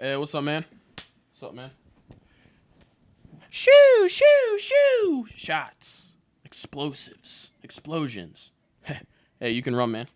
Hey, what's up, man? What's up, man? Shoo, shoo, shoo! Shots. Explosives. Explosions. Hey, you can run, man.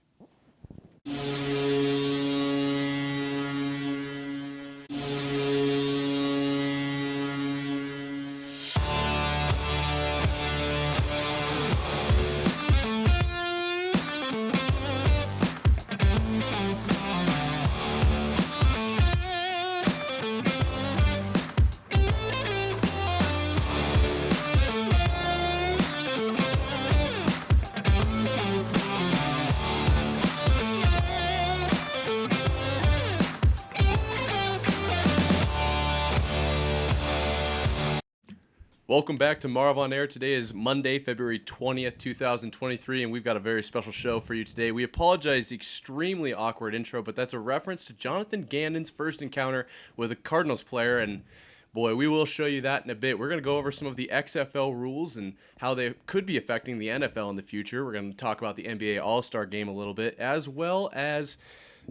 Welcome back to Marv on Air. Today is Monday, February 20th, 2023, and we've got a very special show for you today. We apologize the extremely awkward intro, but that's a reference to Jonathan Gannon's first encounter with a Cardinals player, and boy, we will show you that in a bit. We're going to go over some of the XFL rules and how they could be affecting the NFL in the future. We're going to talk about the NBA All-Star Game a little bit, as well as,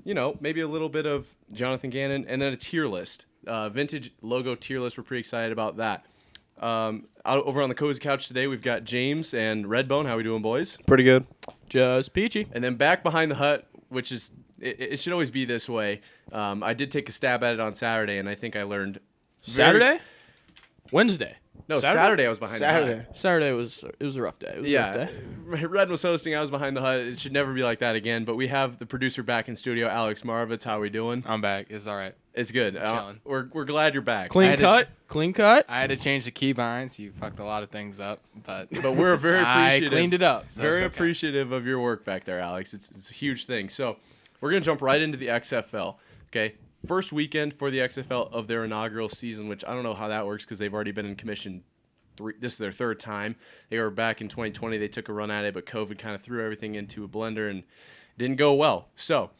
you know, maybe a little bit of Jonathan Gannon, and then a tier list. Vintage logo tier list. We're pretty excited about that. Over on the Cozy Couch today, we've got James and Redbone. How we doing, boys? Pretty good. Just peachy. And then back behind the hut, which is, it should always be this way. I did take a stab at it on Saturday, and I think I learned. Saturday? Wednesday. No, Saturday I was behind the hut. Saturday was a rough day. It was a rough day. Red was hosting. I was behind the hut. It should never be like that again. But we have the producer back in studio, Alex Marv. How we doing? I'm back. It's all right. It's good. Chilling. We're glad you're back. Clean cut. I had to change the keybinds. You fucked a lot of things up, but we're very appreciative. I cleaned it up. So very it's okay. appreciative of your work back there, Alex. It's a huge thing. So we're gonna jump right into the XFL. Okay, first weekend for the XFL of their inaugural season, which I don't know how that works because they've already been in commission. This is their third time. They were back in 2020. They took a run at it, but COVID kind of threw everything into a blender and didn't go well. So,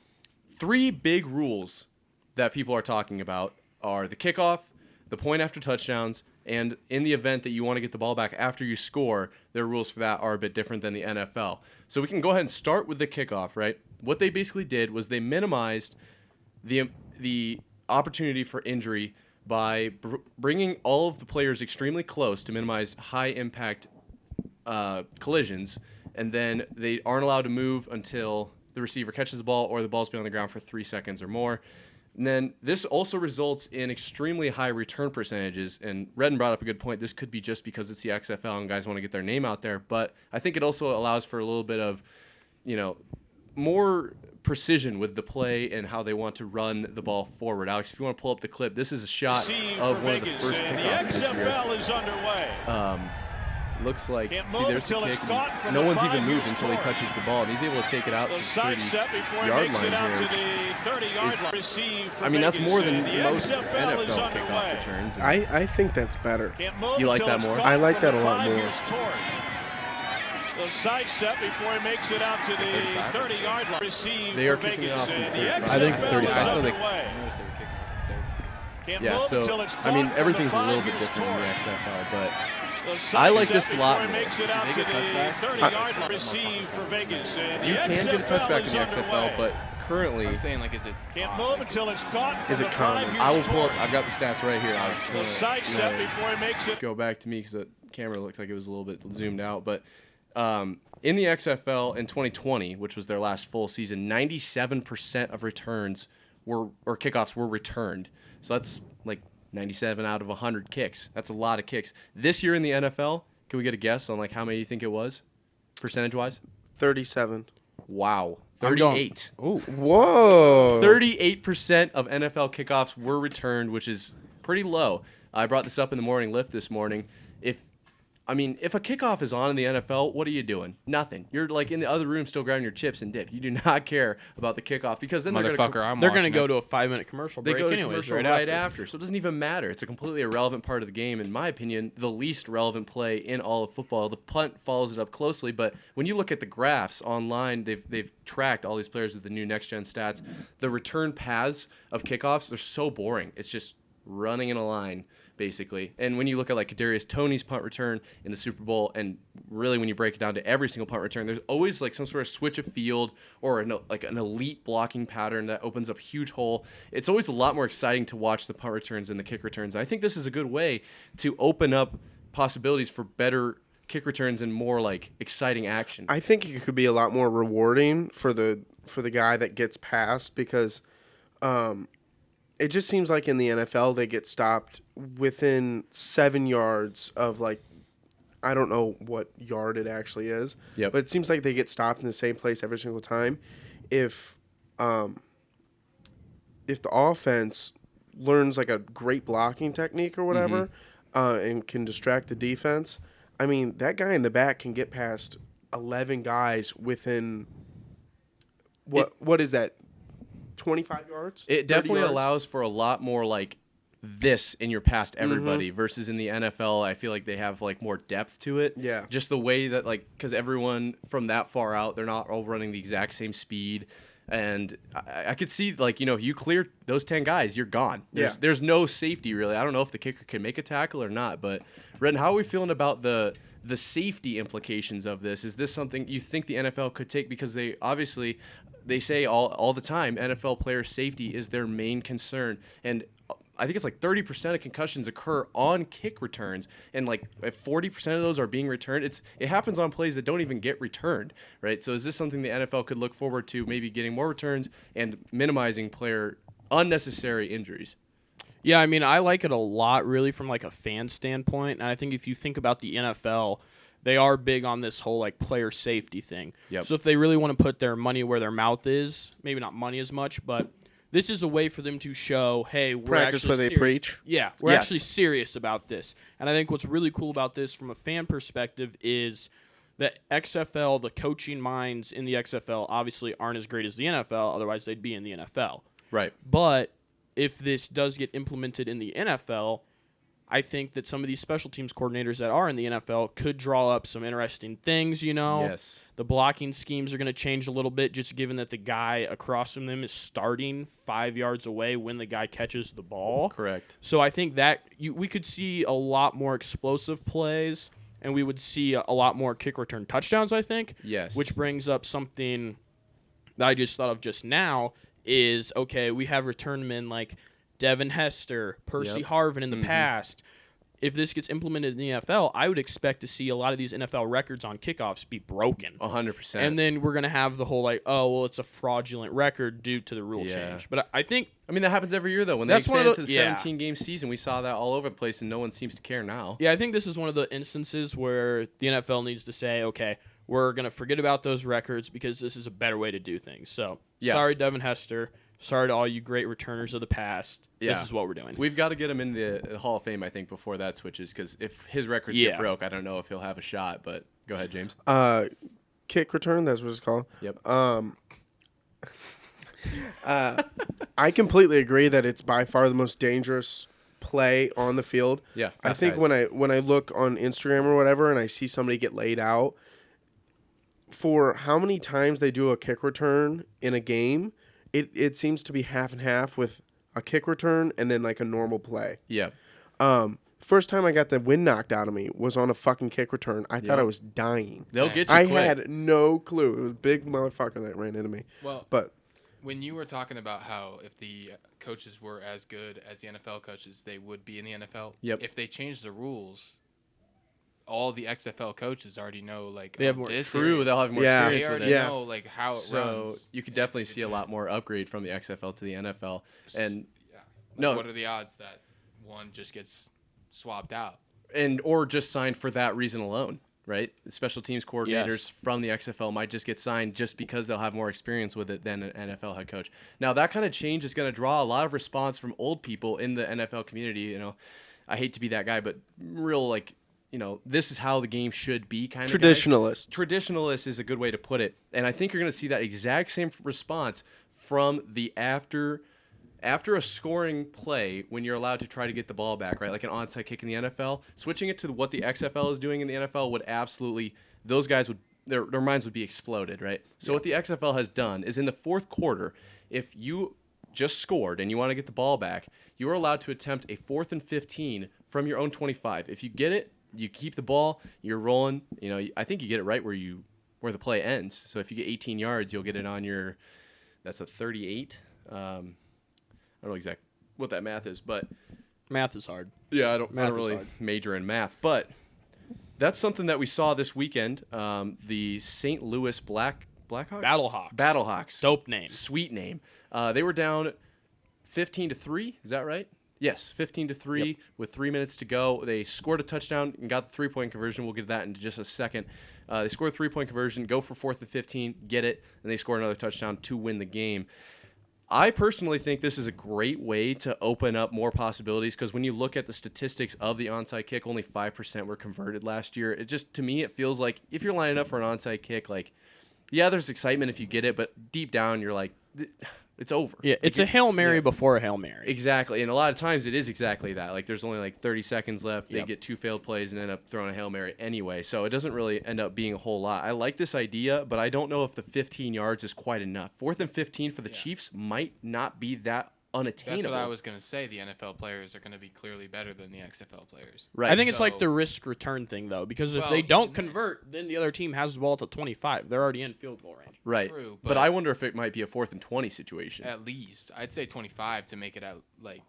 three big rules that people are talking about are the kickoff, the point after touchdowns, and in the event that you want to get the ball back after you score, their rules for that are a bit different than the NFL. So we can go ahead and start with the kickoff, right? What they basically did was they minimized the opportunity for injury by bringing all of the players extremely close to minimize high-impact collisions, and then they aren't allowed to move until the receiver catches the ball or the ball's been on the ground for 3 seconds or more. And then this also results in extremely high return percentages, and Redden brought up a good point. This could be just because it's the XFL and guys want to get their name out there, but I think it also allows for a little bit of, you know, more precision with the play and how they want to run the ball forward. Alex, if you want to pull up the clip, this is a shot of one of the first kickoffs this year. The XFL is underway. Looks like, see, there's the kick. No one's even moved until he touches the ball, and he's able to take it out to the 30-yard line here. I mean, that's more than most NFL kickoff returns. I think that's better. You like that more? I like that a lot more. The side step before he makes it out to the 30-yard line. They are kicking it off from 35. I think 35. I saw they were kicking up Yeah, so, I mean, everything's a little bit different in the XFL, but I like this a lot more. You can get a touchback in the XFL, but currently, I'm saying, like, is it can't move until it's caught. Is it common? I will pull up. I've got the stats right here. I The side step before he makes it. Go back to me because the camera looked like it was a little bit zoomed out, but in the XFL in 2020, which was their last full season, 97% of returns or kickoffs were returned. So that's like 97 out of 100 kicks. That's a lot of kicks. This year in the NFL, can we get a guess on like how many you think it was, percentage-wise? 37. Wow, 38. Ooh. Whoa. 38% of NFL kickoffs were returned, which is pretty low. I brought this up in the morning lift this morning. If a kickoff is on in the NFL, what are you doing? Nothing. You're like in the other room still grabbing your chips and dip. You do not care about the kickoff because then they're going to go to a 5-minute commercial break to anyways, commercial right after. So it doesn't even matter. It's a completely irrelevant part of the game. In my opinion, the least relevant play in all of football. The punt follows it up closely, but when you look at the graphs online, they've tracked all these players with the new next-gen stats. The return paths of kickoffs, they're so boring. It's just running in a line, basically. And when you look at like Kadarius Toney's punt return in the Super Bowl, and really when you break it down to every single punt return, there's always like some sort of switch of field or an elite blocking pattern that opens up a huge hole. It's always a lot more exciting to watch the punt returns and the kick returns. And I think this is a good way to open up possibilities for better kick returns and more like exciting action. I think it could be a lot more rewarding for the guy that gets past, because it just seems like in the NFL they get stopped within 7 yards of, like, I don't know what yard it actually is, but it seems like they get stopped in the same place every single time. If the offense learns like a great blocking technique or whatever, and can distract the defense, I mean, that guy in the back can get past 11 guys within what is that? 25 yards? It definitely yards? allows for a lot more like this in your past everybody versus in the NFL. I feel like they have like more depth to it. Yeah. Just the way that like, because everyone from that far out, they're not all running the exact same speed. And I could see, like, you know, if you clear those 10 guys, you're gone. There's no safety, really. I don't know if the kicker can make a tackle or not. But, Redden, how are we feeling about the safety implications of this? Is this something you think the NFL could take? Because they obviously, they say all the time, NFL player safety is their main concern. And I think it's like 30% of concussions occur on kick returns, and like if 40% of those are being returned, it happens on plays that don't even get returned, right? So is this something the NFL could look forward to, maybe getting more returns and minimizing player unnecessary injuries? Yeah, I mean, I like it a lot, really, from like a fan standpoint. And I think if you think about the NFL, they are big on this whole like player safety thing. Yep. So if they really want to put their money where their mouth is, maybe not money as much, but this is a way for them to show, hey, we're Practice actually where they serious. preach. Yeah, we're Yes. actually serious about this. And I think what's really cool about this from a fan perspective is that XFL, the coaching minds in the XFL obviously aren't as great as the NFL, otherwise they'd be in the NFL. Right. But if this does get implemented in the NFL, I think that some of these special teams coordinators that are in the NFL could draw up some interesting things, you know. Yes. The blocking schemes are going to change a little bit, just given that the guy across from them is starting 5 yards away when the guy catches the ball. Correct. So I think that we could see a lot more explosive plays, and we would see a lot more kick return touchdowns, I think. Yes. Which brings up something that I just thought of just now is, okay, we have return men like Devin Hester, Percy Harvin in the past. If this gets implemented in the NFL, I would expect to see a lot of these NFL records on kickoffs be broken. 100%. And then we're going to have the whole like, oh, well, it's a fraudulent record due to the rule change. But I think... I mean, that happens every year, though. When they That's one of expand to the the- 17-game season, we saw that all over the place, and no one seems to care now. Yeah, I think this is one of the instances where the NFL needs to say, okay, we're going to forget about those records because this is a better way to do things. So, sorry, Devin Hester. Sorry to all you great returners of the past. Yeah. This is what we're doing. We've got to get him in the Hall of Fame, I think, before that switches, because if his records get broke, I don't know if he'll have a shot. But go ahead, James. Kick return, that's what it's called. Yep. I completely agree that it's by far the most dangerous play on the field. Yeah, I fast think guys. when I look on Instagram or whatever and I see somebody get laid out, for how many times they do a kick return in a game, it seems to be half and half with a kick return and then like a normal play. Yeah. First time I got the wind knocked out of me was on a fucking kick return. I thought I was dying. They'll get you I quick. had no clue. It was a big motherfucker that ran into me. Well, But when you were talking about how if the coaches were as good as the NFL coaches, they would be in the NFL. Yep. If they change the rules, all the XFL coaches already know, like, They have more True, they'll have more Yeah. They experience with already it. Yeah. know, like, how it So runs. you could definitely see a lot more upgrade from the XFL to the NFL. And Yeah. Like, No. what are the odds that one just gets swapped out? or just signed for that reason alone, right? Special teams coordinators Yes. from the XFL might just get signed just because they'll have more experience with it than an NFL head coach. Now, that kind of change is going to draw a lot of response from old people in the NFL community. You know, I hate to be that guy, but real, like, you know, this is how the game should be kind of traditionalist. Traditionalist is a good way to put it. And I think you're going to see that exact same response from the after a scoring play when you're allowed to try to get the ball back, right? Like an onside kick in the NFL. Switching it to what the XFL is doing in the NFL would absolutely, those guys would, their minds would be exploded, right? So what the XFL has done is in the fourth quarter, if you just scored and you want to get the ball back, you are allowed to attempt a 4th and 15 from your own 25. If you get it, you keep the ball, you're rolling. I think you get it right where the play ends. So if you get 18 yards, you'll get it on your, that's a 38. I don't know exactly what that math is, but math is hard. Yeah, I don't really major in math, but that's something that we saw this weekend. The St. Louis Blackhawks? Battlehawks. Dope name. Sweet name. They were down 15-3. Is that right? Yes, 15-3 with 3 minutes to go. They scored a touchdown and got the 3-point conversion. We'll get to that in just a second. They scored a 3-point conversion, go for 4th and 15, get it, and they score another touchdown to win the game. I personally think this is a great way to open up more possibilities because when you look at the statistics of the onside kick, only 5% were converted last year. It just, to me, it feels like if you're lining up for an onside kick, like, yeah, there's excitement if you get it, but deep down you're like, it's over. Yeah, it's a Hail Mary before a Hail Mary. Exactly, and a lot of times it is exactly that. Like, there's only like 30 seconds left. They get 2 failed plays and end up throwing a Hail Mary anyway, so it doesn't really end up being a whole lot. I like this idea, but I don't know if the 15 yards is quite enough. 4th and 15 for the Chiefs might not be that unattainable. That's what I was going to say. The NFL players are going to be clearly better than the XFL players. Right. I think it's like the risk return thing, though, because if they don't convert, then the other team has the ball at the 25. They're already in field goal range. Right. True, but I wonder if it might be a 4th and 20 situation. At least. I'd say 25 to make it out like...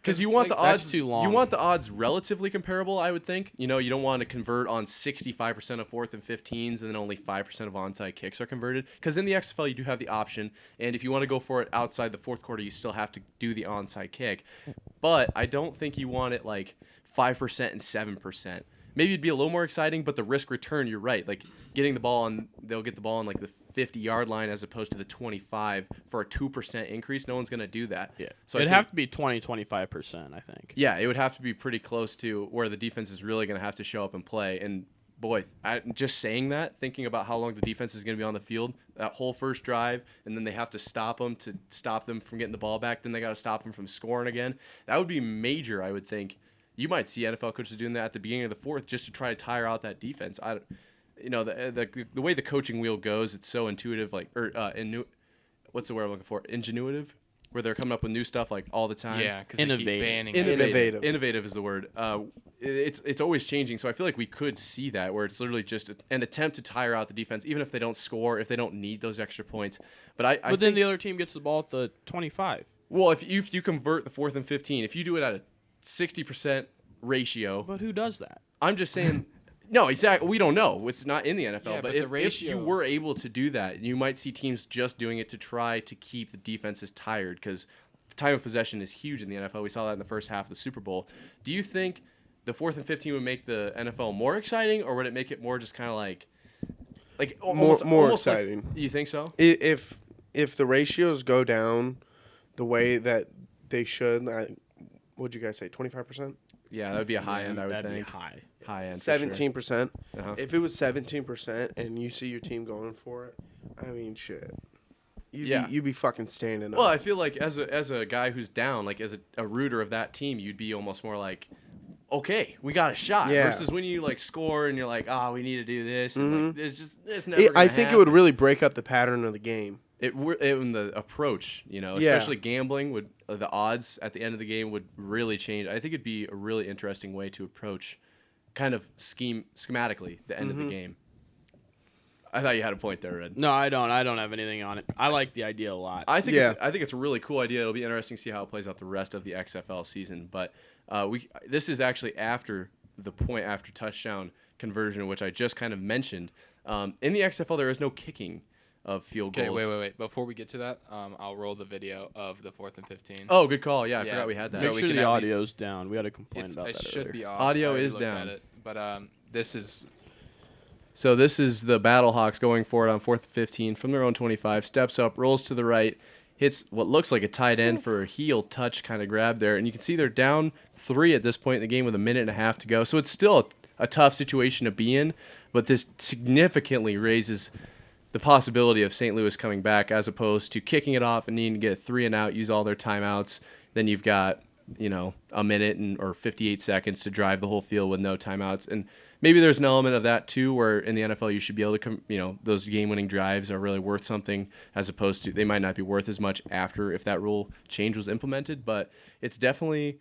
Because you want the odds too long. You want the odds relatively comparable, I would think. You don't want to convert on 65% of 4th and 15s and then only 5% of onside kicks are converted. Because in the XFL you do have the option, and if you want to go for it outside the 4th quarter, you still have to do the onside kick. But I don't think you want it like 5% and 7%. Maybe it'd be a little more exciting, but the risk return, you're right. Like getting the ball on, they'll get the ball on like the 50-yard line as opposed to the 25 for a 2% increase. No one's going to do that. Yeah. So it'd have to be 20-25%, I think. Yeah, it would have to be pretty close to where the defense is really going to have to show up and play. And boy, just saying that, thinking about how long the defense is going to be on the field, that whole first drive, and then they have to stop them from getting the ball back. Then they got to stop them from scoring again. That would be major, I would think. You might see NFL coaches doing that at the beginning of the 4th just to try to tire out that defense. The way the coaching wheel goes, it's so intuitive, what's the word I'm looking for? Ingenuitive, where they're coming up with new stuff like all the time. Yeah, because they keep banning it. Innovative is the word. It's always changing, so I feel like we could see that where it's literally just an attempt to tire out the defense, even if they don't score, if they don't need those extra points. But then the other team gets the ball at the 25. Well, if you convert the 4th and 15, if you do it at a 60% ratio. But who does that? I'm just saying. No, exactly. We don't know. It's not in the NFL. Yeah, but if you were able to do that, you might see teams just doing it to try to keep the defenses tired because time of possession is huge in the NFL. We saw that in the first half of the Super Bowl. Do you think the 4th and 15 would make the NFL more exciting, or would it make it more just kind of like almost exciting? Like, you think so? If the ratios go down the way that they should, what'd you guys say? 25%? Yeah, that would be a high end. I would think. High end. 17%. Uh-huh. If it was 17% and you see your team going for it, I mean, shit. You'd be fucking standing up. Well, I feel like as a guy who's down, like as a rooter of that team, you'd be almost more like, okay, we got a shot. Yeah. Versus when you like score and you're like, we need to do this. And it's never gonna happen. It would really break up the pattern of the game. In the approach, especially gambling, the odds at the end of the game would really change. I think it'd be a really interesting way to approach, kind of schematically, the end of the game. I thought you had a point there, Red. No, I don't. I don't have anything on it. I like the idea a lot. I think it's a really cool idea. It'll be interesting to see how it plays out the rest of the XFL season. But this is actually after the point after touchdown conversion, which I just kind of mentioned. In the XFL, there is no kicking of field goals. Okay, wait. Before we get to that, I'll roll the video of the 4th and 15. Oh, good call. Yeah, I forgot we had that. Make sure the audio's down. We had a complaint about that. It should be off. Audio is down. But this is... So this is the Battlehawks going for it on 4th and 15 from their own 25. Steps up, rolls to the right, hits what looks like a tight end for a heel touch kind of grab there. And you can see they're down 3 at this point in the game with a minute and a half to go. So it's still a tough situation to be in, but this significantly raises the possibility of St. Louis coming back as opposed to kicking it off and needing to get 3 and out, use all their timeouts. Then you've got, a minute or 58 seconds to drive the whole field with no timeouts. And maybe there's an element of that too, where in the NFL you should be able to, those game-winning drives are really worth something, as opposed to they might not be worth as much after if that rule change was implemented. But it's definitely,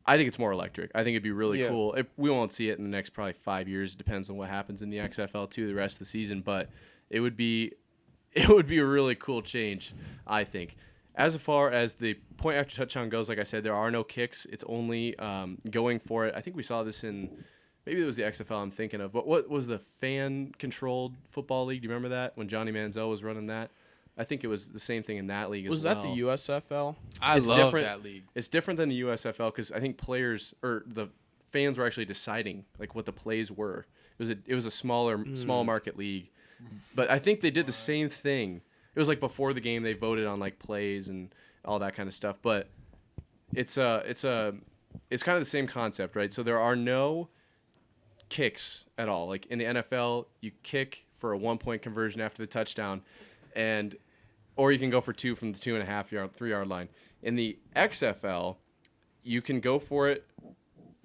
I think it's more electric. I think it'd be really cool. We won't see it in the next probably 5 years. Depends on what happens in the XFL too, the rest of the season. But it would be a really cool change, I think. As far as the point after touchdown goes, like I said, there are no kicks. It's only going for it. I think we saw this in, maybe it was the XFL I'm thinking of, but what was the fan-controlled football league? Do you remember that when Johnny Manziel was running that? I think it was the same thing in that league as well. Was that the USFL? I love that league. It's different than the USFL because I think players or the fans were actually deciding like what the plays were. It was a small market league, but I think they did the same thing. It was like before the game they voted on like plays and all that kind of stuff, but it's kind of the same concept, right? So there are no kicks at all. Like in the NFL, you kick for a 1-point conversion after the touchdown, or you can go for 2 from the 2.5 3 yard line. In the XFL, you can go for it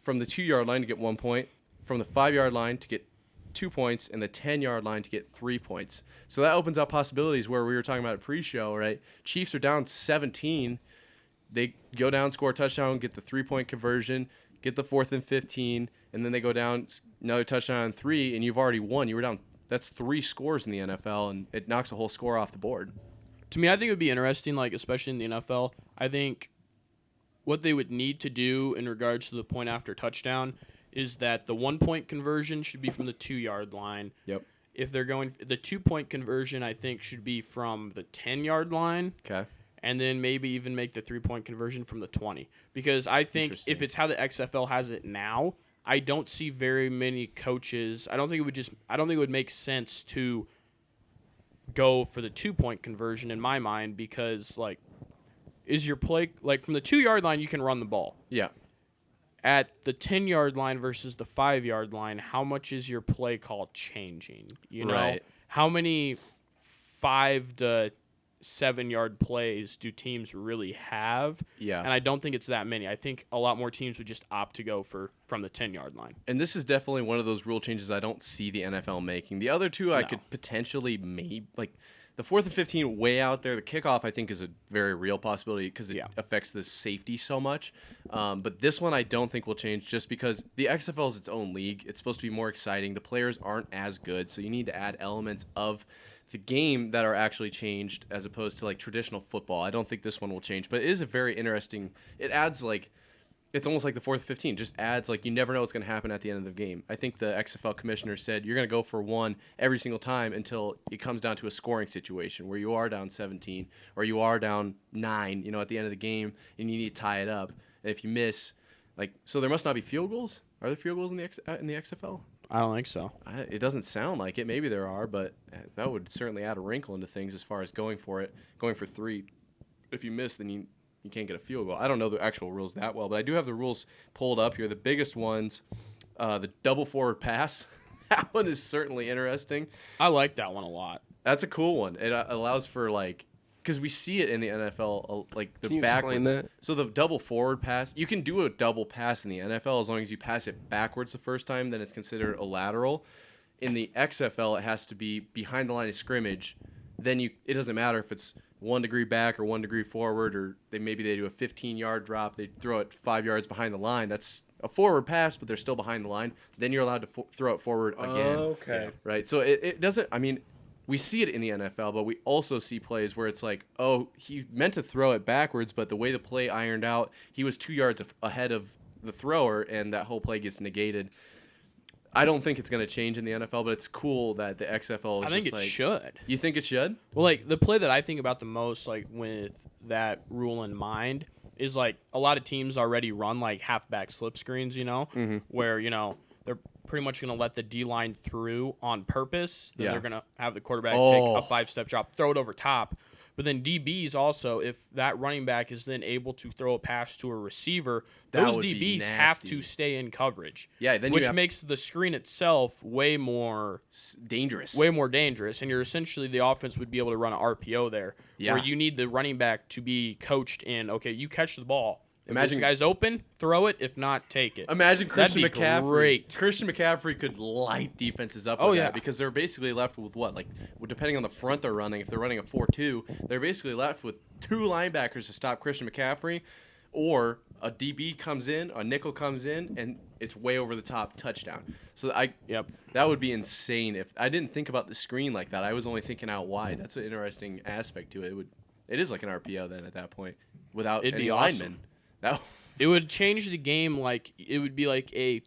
from the 2 yard line to get 1 point, from the 5 yard line to get 2 points, and the 10 yard line to get 3 points. So that opens up possibilities where we were talking about a pre-show, right? Chiefs are down 17. They go down, score a touchdown, get the 3-point conversion, get the 4th and 15, and then they go down another touchdown on 3, and you've already won. You were down. That's 3 scores in the NFL, and it knocks a whole score off the board. To me, I think it would be interesting, like especially in the NFL. I think what they would need to do in regards to the point after touchdown is that the 1-point conversion should be from the 2 yard line. Yep. If they're going, the 2-point conversion, I think, should be from the 10 yard line. Okay. And then maybe even make the 3-point conversion from the 20. Because I think if it's how the XFL has it now, I don't see very many coaches. I don't think it would make sense to go for the 2-point conversion in my mind, because like, is your play like from the 2 yard line you can run the ball. Yeah. At the 10 yard line versus the 5 yard line, how much is your play call changing? You know, right. How many 5 to 7 yard plays do teams really have? Yeah. And I don't think it's that many. I think a lot more teams would just opt to go from the 10 yard line. And this is definitely one of those rule changes I don't see the NFL making. The other two I could potentially the 4th and 15 way out there. The kickoff I think is a very real possibility because it affects the safety so much. But this one I don't think will change just because the XFL is its own league. It's supposed to be more exciting. The players aren't as good, so you need to add elements of the game that are actually changed as opposed to like traditional football. I don't think this one will change, but it is a very interesting. It adds like, it's almost like the 4th and 15. Just adds like you never know what's going to happen at the end of the game. I think the XFL commissioner said you're going to go for 1 every single time until it comes down to a scoring situation where you are down 17 or you are down 9. At the end of the game and you need to tie it up. And if you miss, so there must not be field goals. Are there field goals in the XFL? I don't think so. It doesn't sound like it. Maybe there are, but that would certainly add a wrinkle into things as far as going for 3. If you miss, then you can't get a field goal. I don't know the actual rules that well, but I do have the rules pulled up here. The biggest ones, the double forward pass. That one is certainly interesting. I like that one a lot. That's a cool one. It allows for because we see it in the NFL, the Can you backwards. explain that? So the double forward pass, you can do a double pass in the NFL as long as you pass it backwards the first time, then it's considered a lateral. In the XFL, it has to be behind the line of scrimmage. Then it doesn't matter if it's 1 degree back or 1 degree forward, or maybe they do a 15-yard drop. They throw it 5 yards behind the line. That's a forward pass, but they're still behind the line. Then you're allowed to throw it forward again. Okay. Right. So it doesn't. I mean, we see it in the NFL, but we also see plays where it's like, oh, he meant to throw it backwards, but the way the play ironed out, he was 2 yards ahead of the thrower, and that whole play gets negated. I don't think it's going to change in the NFL, but it's cool that the XFL is I think it should. You think it should? Well, the play that I think about the most, with that rule in mind, is a lot of teams already run halfback slip screens, where they're pretty much going to let the D-line through on purpose. Then they're going to have the quarterback take a 5-step drop, throw it over top. But then DBs also, if that running back is then able to throw a pass to a receiver, those DBs have to stay in coverage. Yeah, then which makes the screen itself way more dangerous. And you're essentially, the offense would be able to run an RPO there, where you need the running back to be coached in, okay, you catch the ball, If this guy's open, throw it. If not, take it. Imagine Christian That'd be McCaffrey. great. Christian McCaffrey could light defenses up with yeah. that because they're basically left with what? Like, depending on the front they're running, if they're running a 4-2, they're basically left with 2 linebackers to stop Christian McCaffrey, or a DB comes in, a nickel comes in, and it's way over the top touchdown. So that would be insane. If I didn't think about the screen like that, I was only thinking out wide. That's an interesting aspect to it. It is like an RPO then at that point without any linemen. It would change the game. Like, it would be like a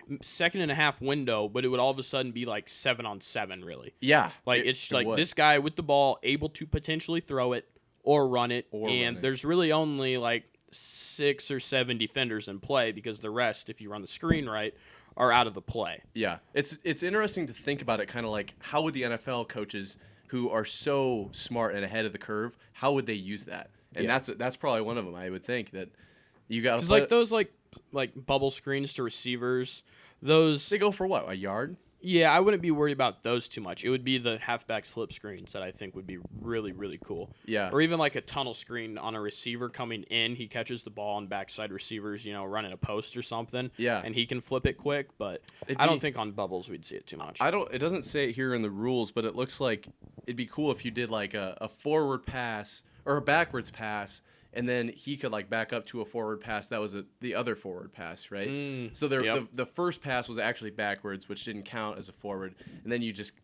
2.5 window, but it would all of a sudden be like 7-on-7, really. Yeah. Like, it's like this guy with the ball able to potentially throw it or run it, there's really only like 6 or 7 defenders in play because the rest, if you run the screen right, are out of the play. Yeah. It's interesting to think about it, kind of like how would the NFL coaches who are so smart and ahead of the curve, how would they use that? And that's probably one of them. I would think that you got to like those like bubble screens to receivers. Those they go for what, a yard? Yeah, I wouldn't be worried about those too much. It would be the halfback slip screens that I think would be really, really cool. Yeah. Or even like a tunnel screen on a receiver coming in. He catches the ball and backside receivers, running a post or something. Yeah. And he can flip it quick, but I don't think on bubbles we'd see it too much. It doesn't say it here in the rules, but it looks like it'd be cool if you did like a forward pass or a backwards pass, and then he could like back up to a forward pass. That was the other forward pass, right? So the first pass was actually backwards, which didn't count as a forward. And then you just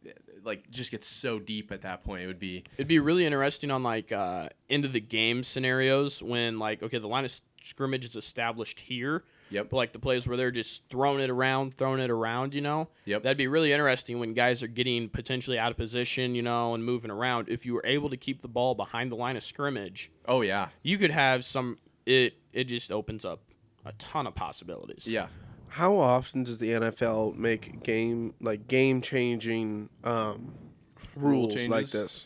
get so deep at that point. It'd be really interesting on like end of the game scenarios when like, okay, the line of scrimmage is established here. Yep. But like the plays where they're just throwing it around, Yep. That'd be really interesting when guys are getting potentially out of position, and moving around. If you were able to keep the ball behind the line of scrimmage, oh yeah, you could have it just opens up a ton of possibilities. Yeah. How often does the NFL make game changing rules like this?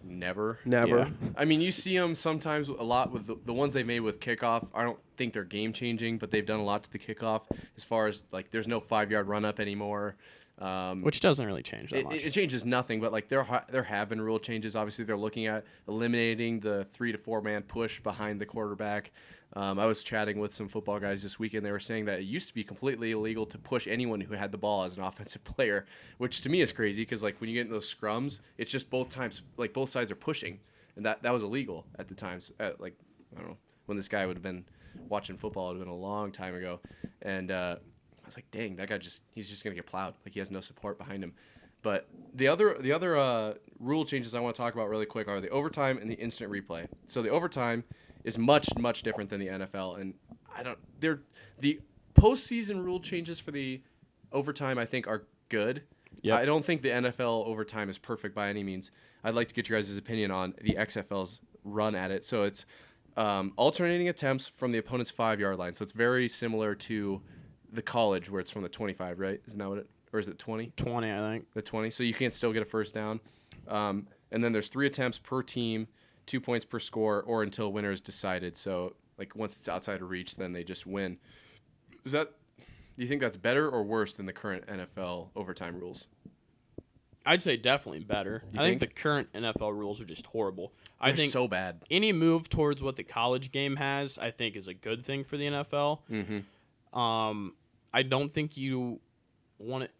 Never. Yeah. I mean, you see them sometimes a lot with the ones they made with kickoff. I don't think they're game changing, but they've done a lot to the kickoff as far as like there's no 5-yard run up anymore. Which doesn't really change that much. It changes nothing, but like there have been rule changes. Obviously, they're looking at eliminating the 3 to 4 man push behind the quarterback. I was chatting with some football guys this weekend. They were saying that it used to be completely illegal to push anyone who had the ball as an offensive player, which to me is crazy because like when you get into those scrums, it's just both sides are pushing, and that was illegal at the times. I don't know when this guy would have been watching football. It would have been a long time ago, and I was like, dang, that guy he's just gonna get plowed. Like he has no support behind him. But the other rule changes I want to talk about really quick are the overtime and the instant replay. So the overtime is much different than the NFL, and the postseason rule changes for the overtime I think are good. Yep. I don't think the NFL overtime is perfect by any means. I'd like to get your guys' opinion on the XFL's run at it. So it's alternating attempts from the opponent's 5-yard line. So it's very similar to the college where it's from the 25, right? Isn't that what or is it 20? 20, I think. The 20. So you can still get a first down. And then there's 3 attempts per team, 2 points per score, or until winner is decided. So like once it's outside of reach, then they just win. Do you think that's better or worse than the current NFL overtime rules? I'd say definitely better. You I think the current NFL rules are just horrible. I think so bad. Any move towards what the college game has, I think, is a good thing for the NFL. Mm-hmm. I don't think you want it.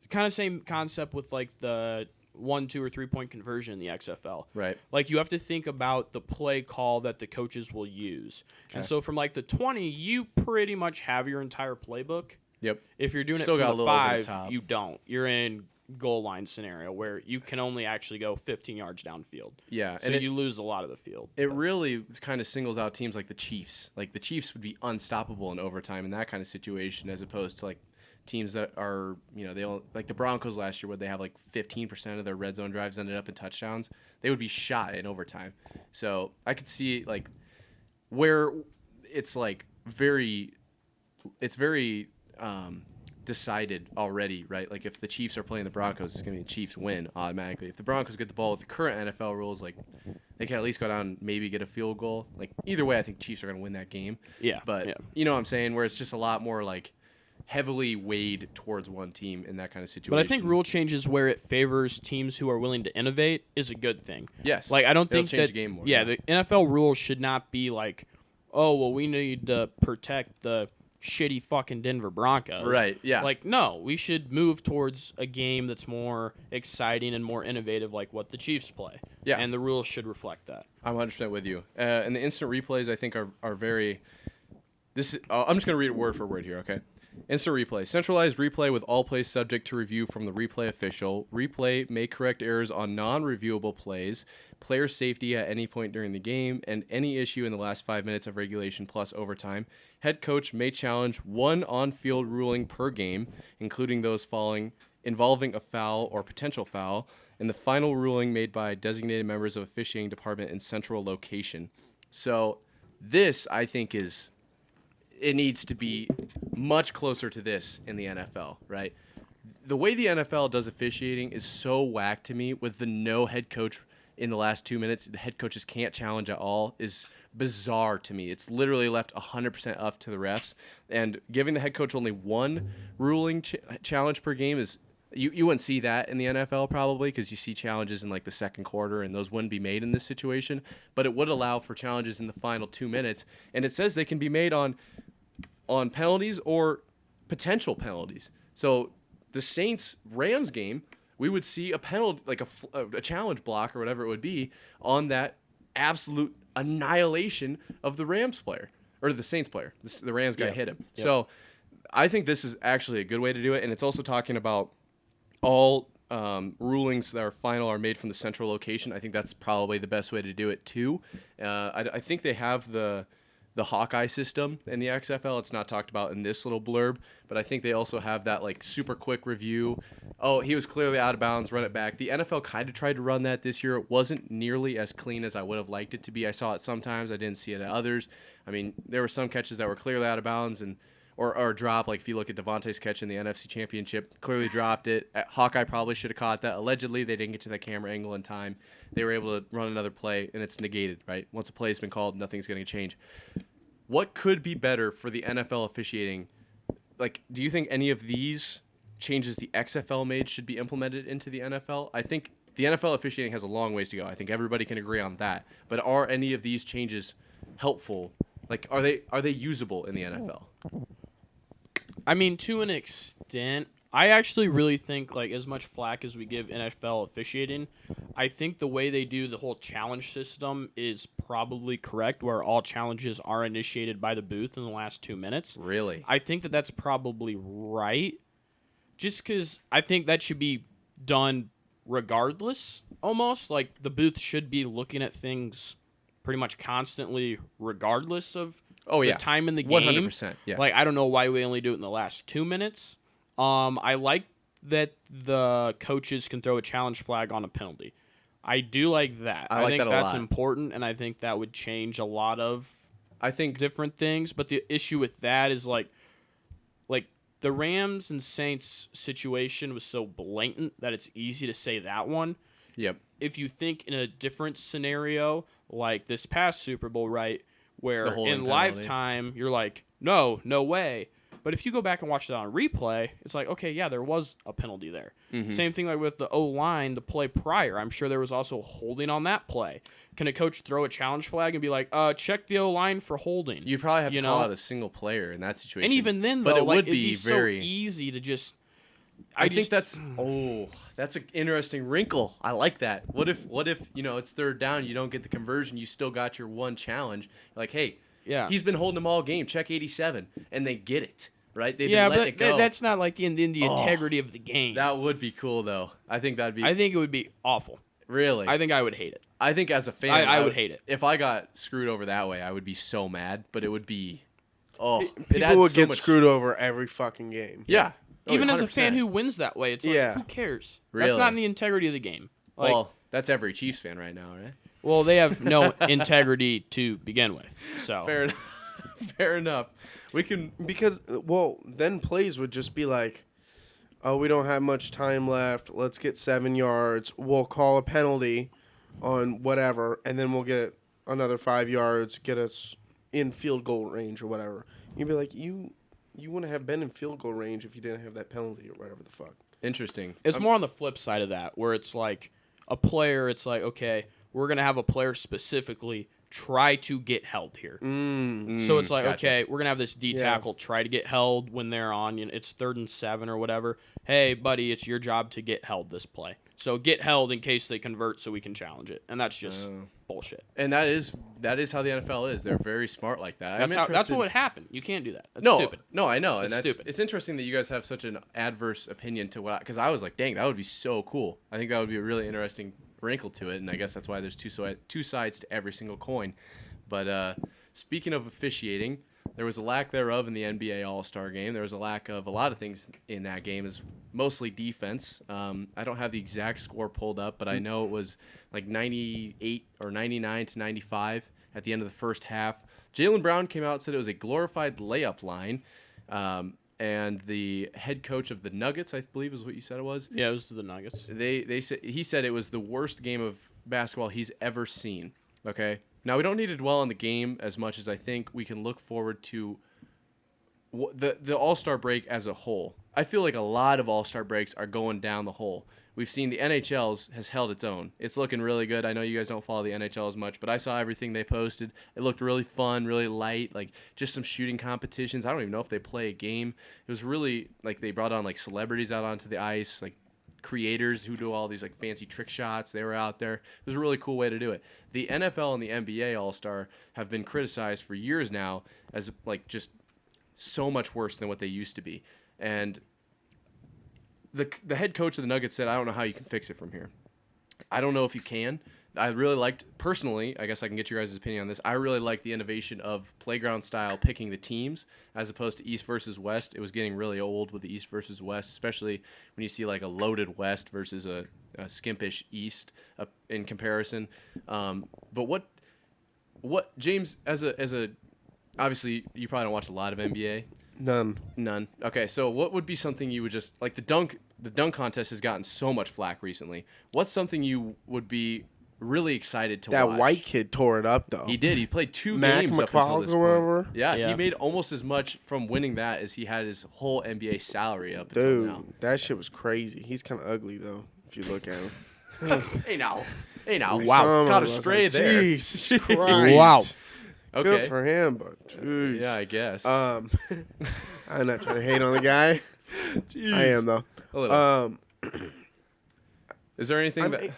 Kind of same concept with like the 1, 2, or 3 point conversion in the XFL. Right. Like you have to think about the play call that the coaches will use. Okay. And so from like the 20, you pretty much have your entire playbook. Yep. If you're doing Still it got from a the little over the 5, top. you don't. You're in goal line scenario where you can only actually go 15 yards downfield. Yeah. So you lose a lot of the field. It really kind of singles out teams like the Chiefs. Like the Chiefs would be unstoppable in overtime in that kind of situation as opposed to like teams that are, they all, like the Broncos last year where they have like 15% of their red zone drives ended up in touchdowns. They would be shot in overtime. So I could see like where it's like very decided already, right? Like if the Chiefs are playing the Broncos, it's going to be the Chiefs win automatically. If the Broncos get the ball with the current NFL rules, like they can at least go down and maybe get a field goal. Like either way, I think Chiefs are going to win that game. Yeah. But you know what I'm saying? Where it's just a lot more like heavily weighed towards one team in that kind of situation. But I think rule changes where it favors teams who are willing to innovate is a good thing. Yes. Like I don't think change that the game more. Yeah, the NFL rules should not be like oh, well, we need to protect the shitty fucking Denver Broncos. Right, yeah. Like, no, we should move towards a game that's more exciting and more innovative like what the Chiefs play. Yeah. And the rules should reflect that. I'm 100% with you. And the instant replays, I think, are very... I'm just going to read it word for word here, okay? Instant replay. Centralized replay with all plays subject to review from the replay official. Replay may correct errors on non-reviewable plays, player safety at any point during the game, and any issue in the last 5 minutes of regulation plus overtime. Head coach may challenge one on-field ruling per game, including those involving a foul or potential foul, and the final ruling made by designated members of officiating department in central location. So this, I think, it needs to be much closer to this in the NFL, right? The way the NFL does officiating is so whack to me with the no head coach in the last 2 minutes. The head coaches can't challenge at all is bizarre to me. It's literally left 100% up to the refs. And giving the head coach only one ruling challenge per game is you wouldn't see that in the NFL probably because you see challenges in like the second quarter and those wouldn't be made in this situation. But it would allow for challenges in the final 2 minutes. And it says they can be made on penalties or potential penalties. So the Saints-Rams game, we would see a penalty, like a challenge block or whatever it would be, on that absolute annihilation of the Rams player or the Saints player. The Rams guy hit him. Yep. So I think this is actually a good way to do it, and it's also talking about all rulings that are final are made from the central location. I think that's probably the best way to do it too. I think they have the Hawkeye system in the XFL. It's not talked about in this little blurb, but I think they also have that like super quick review. Oh, he was clearly out of bounds, run it back. The NFL kind of tried to run that this year. It wasn't nearly as clean as I would have liked it to be. I saw it sometimes. I didn't see it at others. I mean, there were some catches that were clearly out of bounds or drop. Like if you look at Devontae's catch in the NFC Championship, clearly dropped it. Hawkeye probably should have caught that. Allegedly, they didn't get to that camera angle in time. They were able to run another play, and it's negated, right? Once a play has been called, nothing's going to change. What could be better for the NFL officiating? Like, do you think any of these changes the XFL made should be implemented into the NFL? I think the NFL officiating has a long ways to go. I think everybody can agree on that. But are any of these changes helpful? Like, are they usable in the NFL? I mean, to an extent. I actually really think, like, as much flack as we give NFL officiating, I think the way they do the whole challenge system is probably correct, where all challenges are initiated by the booth in the last 2 minutes. Really? I think that's probably right, just because I think that should be done regardless, almost. Like, the booth should be looking at things pretty much constantly regardless of the time in the game. 100%, yeah. Like, I don't know why we only do it in the last 2 minutes. I like that the coaches can throw a challenge flag on a penalty. I do like that. I think that's important, and I think that would change a lot of different things. But the issue with that is like the Rams and Saints situation was so blatant that it's easy to say that one. Yep. If you think in a different scenario, like this past Super Bowl, right, where in live time you're like, no way. But if you go back and watch that on replay, it's like, okay, yeah, there was a penalty there. Mm-hmm. Same thing like with the O-line, the play prior. I'm sure there was also holding on that play. Can a coach throw a challenge flag and be like, check the O-line for holding? You'd probably have to call out a single player in that situation. And even then, though, but it'd be so easy to just... I think that's an interesting wrinkle. I like that. What if it's third down, you don't get the conversion, you still got your one challenge. Like, hey, he's been holding them all game, check 87, and they get it. Right? They've been letting it go. That's not like the integrity of the game. That would be cool, though. I think it would be awful. Really? I think I would hate it. I think as a fan, I would hate it. If I got screwed over that way, I would be so mad. But it would be, people would get screwed over every fucking game. Yeah. Even as a fan who wins that way, it's like, who cares? Really? That's not in the integrity of the game. Like, well, that's every Chiefs fan right now, right? Well, they have no integrity to begin with. So fair enough. Fair enough. We can then plays would just be like, oh, we don't have much time left. Let's get 7 yards. We'll call a penalty on whatever, and then we'll get another 5 yards, get us in field goal range or whatever. You'd be like, you wouldn't have been in field goal range if you didn't have that penalty or whatever the fuck. Interesting. It's more on the flip side of that, where it's like a player, it's like, okay, we're going to have a player specifically try to get held here. Mm. So it's like, Gotcha. okay, we're going to have this D tackle try to get held when they're on, it's 3rd and 7 or whatever. Hey, buddy, it's your job to get held this play. So get held in case they convert so we can challenge it. And that's just bullshit. And that is how the NFL is. They're very smart like that. That's what would happen. You can't do that. That's no, stupid. No, I know. It's and stupid. It's interesting that you guys have such an adverse opinion to what, because I was like, dang, that would be so cool. I think that would be a really interesting wrinkle to it, and I guess that's why there's two sides to every single coin. But speaking of officiating, there was a lack thereof in the NBA All-Star game. There was a lack of a lot of things in that game, is mostly defense. I don't have the exact score pulled up, but I know it was like 98 or 99 to 95 at the end of the first half. Jaylen Brown came out and said it was a glorified layup line. And the head coach of the Nuggets, I believe is what you said it was. Yeah, it was the Nuggets. He said it was the worst game of basketball he's ever seen. Okay? Now, we don't need to dwell on the game as much as I think we can look forward to the All-Star break as a whole. I feel like a lot of All-Star breaks are going down the hole. We've seen the NHL's has held its own. It's looking really good. I know you guys don't follow the NHL as much, but I saw everything they posted. It looked really fun, really light, like just some shooting competitions. I don't even know if they play a game. It was really like they brought on like celebrities out onto the ice, like creators who do all these like fancy trick shots. They were out there. It was a really cool way to do it. The NFL and the NBA All-Star have been criticized for years now as like just so much worse than what they used to be. And the head coach of the Nuggets said, I don't know how you can fix it from here. I don't know if you can. I really liked, personally, I guess I can get your guys' opinion on this, I really like the innovation of playground style picking the teams as opposed to East versus West. It was getting really old with the East versus West, especially when you see like a loaded West versus a skimpish East in comparison. But what James, as a obviously you probably don't watch a lot of NBA. None. Okay, so what would be something you would just like the dunk contest has gotten so much flack recently. What's something you would be really excited to watch? That white kid tore it up though. He did. He played 2 Mac games up until this McCall point. Yeah, Yeah, he made almost as much from winning that as he had his whole NBA salary up until Dude, now. that shit was crazy. He's kind of ugly though, if you look at him. Hey now. Wow. Got astray there. Jesus Christ. Wow. Okay. Good for him, but jeez. Yeah, I guess. I'm not trying to hate on the guy. Jeez. I am though. A little. Is there anything that,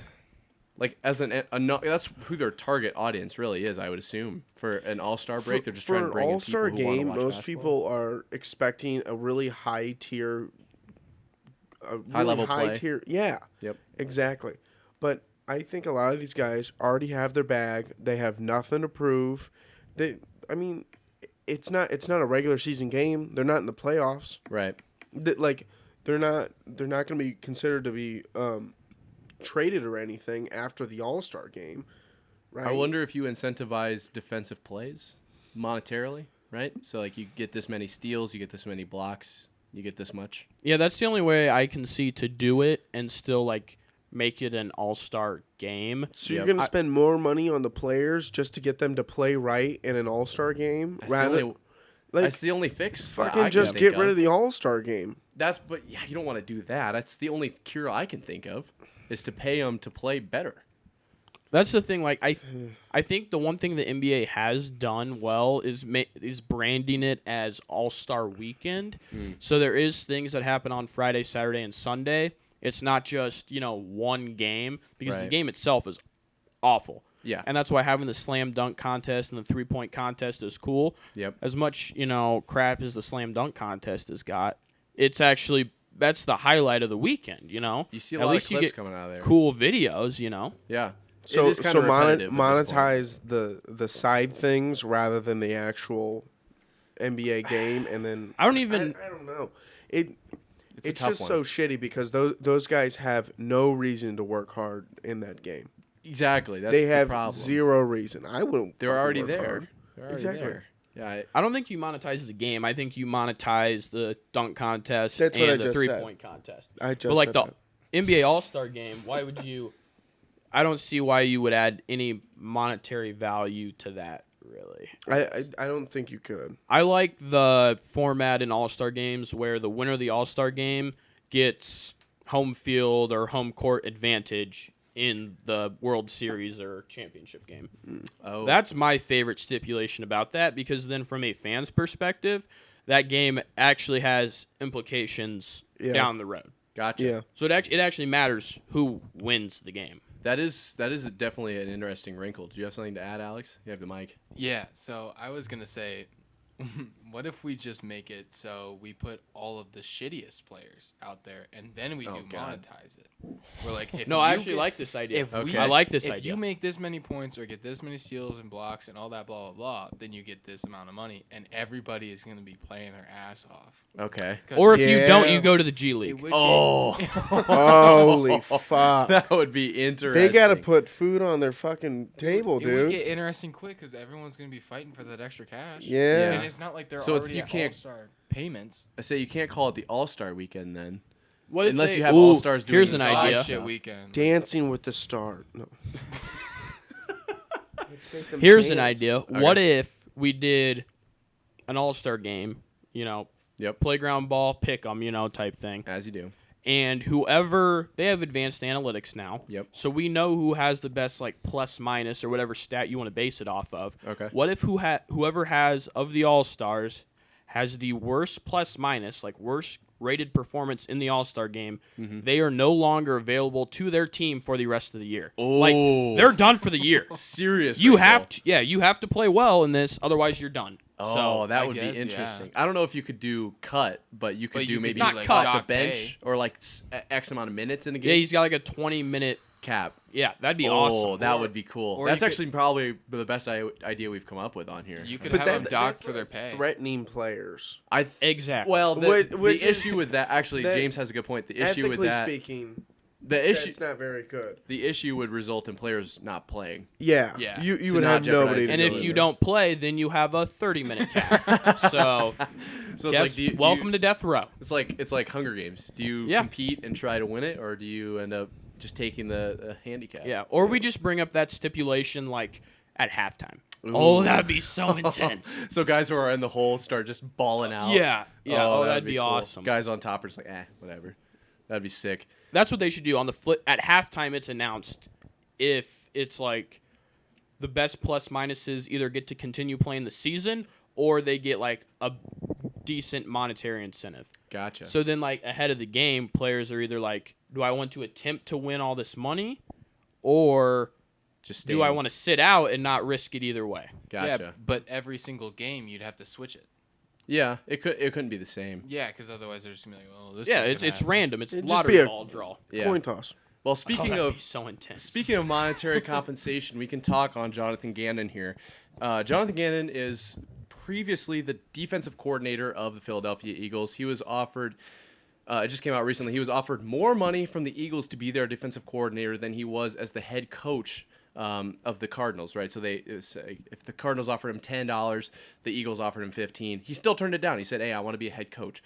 like, as that's who their target audience really is? I would assume for an All-Star break, they're just trying to bring in people who want to watch All-Star game, most basketball. people are expecting a really high tier, High-level play. tier. Yeah. Yep. Exactly. But I think a lot of these guys already have their bag. They have nothing to prove. It's not a regular season game. They're not in the playoffs. Right. They're not going to be considered to be traded or anything after the All-Star game. Right. I wonder if you incentivize defensive plays monetarily, right? So like you get this many steals, you get this many blocks, you get this much. Yeah, that's the only way I can see to do it and still like make it an all-star game. So you're going to spend more money on the players just to get them to play right in an all-star game? That's the only fix. Fucking just get rid of the all-star game. But yeah, you don't want to do that. That's the only cure I can think of, is to pay them to play better. That's the thing. Like I think the one thing the NBA has done well is branding it as All-Star Weekend. So there is things that happen on Friday, Saturday, and Sunday. It's not just, one game, because the game itself is awful. Yeah. And that's why having the slam dunk contest and the 3-point contest is cool. Yep. As much, crap as the slam dunk contest has got, it's actually, that's the highlight of the weekend, You see a At lot of least you clips get coming out of there. cool videos, Yeah. So it is kind of repetitive at this point. monetize the side things rather than the actual NBA game, and then I don't know. It's a tough just one. so shitty because those guys have no reason to work hard in that game. Exactly. That's They the have problem. zero reason. I wouldn't. They're fucking already work there. hard. They're already Exactly. there. Yeah. I don't think you monetize the game. I think you monetize the dunk contest That's what I and the just 3-point contest. I just But like said the that. NBA All-Star game, why would you? I don't see why you would add any monetary value to that. Really, I don't think you could. I like the format in All-Star games where the winner of the All-Star game gets home field or home court advantage in the World Series or championship game. Oh, That's my favorite stipulation about that, because then from a fan's perspective, that game actually has implications down the road. gotcha. Yeah. So it actually matters who wins the game. That is definitely an interesting wrinkle. Do you have something to add, Alex? You have the mic. Yeah, so I was going to say, what if we just make it so we put all of the shittiest players out there and then we Oh, God. monetize it? We're like, if No, I you actually get- like this idea. if Okay. we, I like this if idea. you make this many points or get this many steals and blocks and all that blah blah blah, then you get this amount of money, and everybody is going to be playing their ass off. Okay. 'Cause Or if you don't, Yeah. you go to the G it League. would Oh. get- Holy fuck. That would be interesting. They got to put food on their fucking table, it would dude. get interesting quick because everyone's going to be fighting for that extra cash. Yeah. And it's not like they're So it's- already you at can't- all-star payments. I say you can't call it the All-Star Weekend then, What if unless they- you have Ooh, All-Stars doing here's an side idea. Side stuff. shit weekend. Dancing with the Star. No. Here's an dance. idea. What if we did an all-star game, Yep. playground ball, pick 'em, type thing. As you do. And whoever, they have advanced analytics now. Yep. So we know who has the best plus minus or whatever stat you want to base it off of. Okay. What if whoever has of the all-stars has the worst plus minus, worst rated performance in the all-star game, they are no longer available to their team for the rest of the year. Oh. They're done for the year. Serious. You wrinkle. have to, you have to play well in this, otherwise you're done. Oh, So, that I would guess, be yeah. interesting. I don't know if you could do cut, but you could But do you could maybe do, like cut. off the dock bench pay. or X amount of minutes in a game. yeah, he's got a 20-minute. cap. Yeah, that'd be Oh, awesome. that would be cool. or That's you could- actually probably the best idea we've come up with on here. You could But have them that- docked that's for their like pay. threatening players. Exactly. Well, Which the is- issue with that actually, that- James has a good point. The issue with Ethically that, speaking, the issue, that's not very good. the issue would result in players not playing. Yeah. Yeah. You To would not have nobody. jeopardize to and do if it. you don't play, then you have a 30-minute cap. So, So guess, it's like, welcome to death row. It's like Hunger Games. Do you Yeah. compete and try to win it, or do you end up just taking the handicap? Yeah, or we just bring up that stipulation at halftime. Oh, that'd be so intense. So guys who are in the hole start just balling out. Yeah, yeah. Oh, that'd be cool. awesome. Guys on top are just whatever. That'd be sick. That's what they should do on the flip. At halftime, it's announced if it's the best plus minuses either get to continue playing the season or they get a decent monetary incentive. Gotcha. So then, ahead of the game, players are either do I want to attempt to win all this money, or just do I want to sit out and not risk it either way? Gotcha. Yeah, but every single game you'd have to switch it. Yeah, it couldn't be the same. Yeah, because otherwise they're just gonna be like, oh, this. Yeah, is it's gonna random. It's It'd just lottery be a- ball draw. Yeah. Coin toss. Well, Oh, speaking that'd of be so intense. Speaking of monetary compensation, we can talk on Jonathan Gannon here. Jonathan Gannon is previously the defensive coordinator of the Philadelphia Eagles. He was offered, it just came out recently, he was offered more money from the Eagles to be their defensive coordinator than he was as the head coach of the Cardinals, right? So if the Cardinals offered him $10, the Eagles offered him $15. He still turned it down. He said, hey, I want to be a head coach.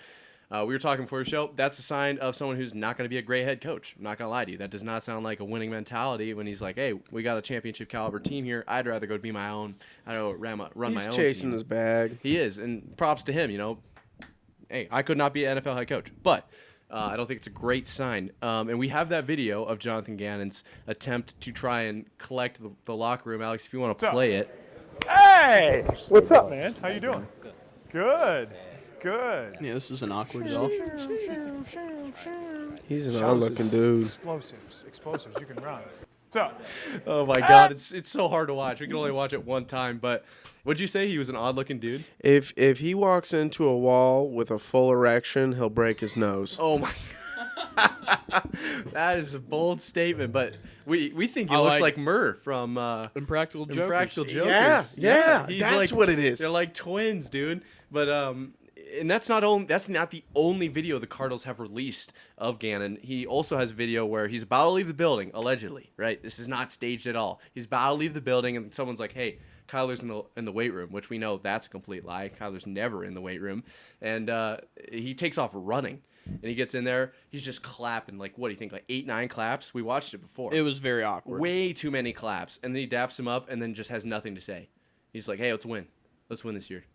We were talking before the show. That's a sign of someone who's not going to be a great head coach. I'm not going to lie to you. That does not sound like a winning mentality when he's like, hey, we got a championship caliber team here. I'd rather go be my own. I don't run my own He's chasing team. his bag. He is, and props to him, Hey, I could not be an NFL head coach, but I don't think it's a great sign. And we have that video of Jonathan Gannon's attempt to try and collect the locker room. Alex, if you want to play it. Hey! What's up, man? How you doing? Good. Good. Yeah, this is an awkward golf. He's an Shows odd-looking his dude. Explosives. You can run. What's up? Oh my God, it's so hard to watch. We can only watch it one time. But what'd you say? He was an odd-looking dude. If he walks into a wall with a full erection, he'll break his nose. Oh my. That is a bold statement, but we think he I looks like- like Marv from Impractical Jokers. Impractical Jokers. Yeah, He's that's like, what it is. They're like twins, dude. But and that's not the only video the Cardinals have released of Gannon. He also has video where he's about to leave the building, allegedly, right? This is not staged at all. He's about to leave the building, and someone's like, "Hey, Kyler's in the weight room," which we know that's a complete lie. Kyler's never in the weight room, and he takes off running. And he gets in there. He's just clapping what do you think? 8, 9 claps. We watched it before. It was very awkward. Way too many claps, and then he daps him up, and then just has nothing to say. He's like, "Hey, let's win this year."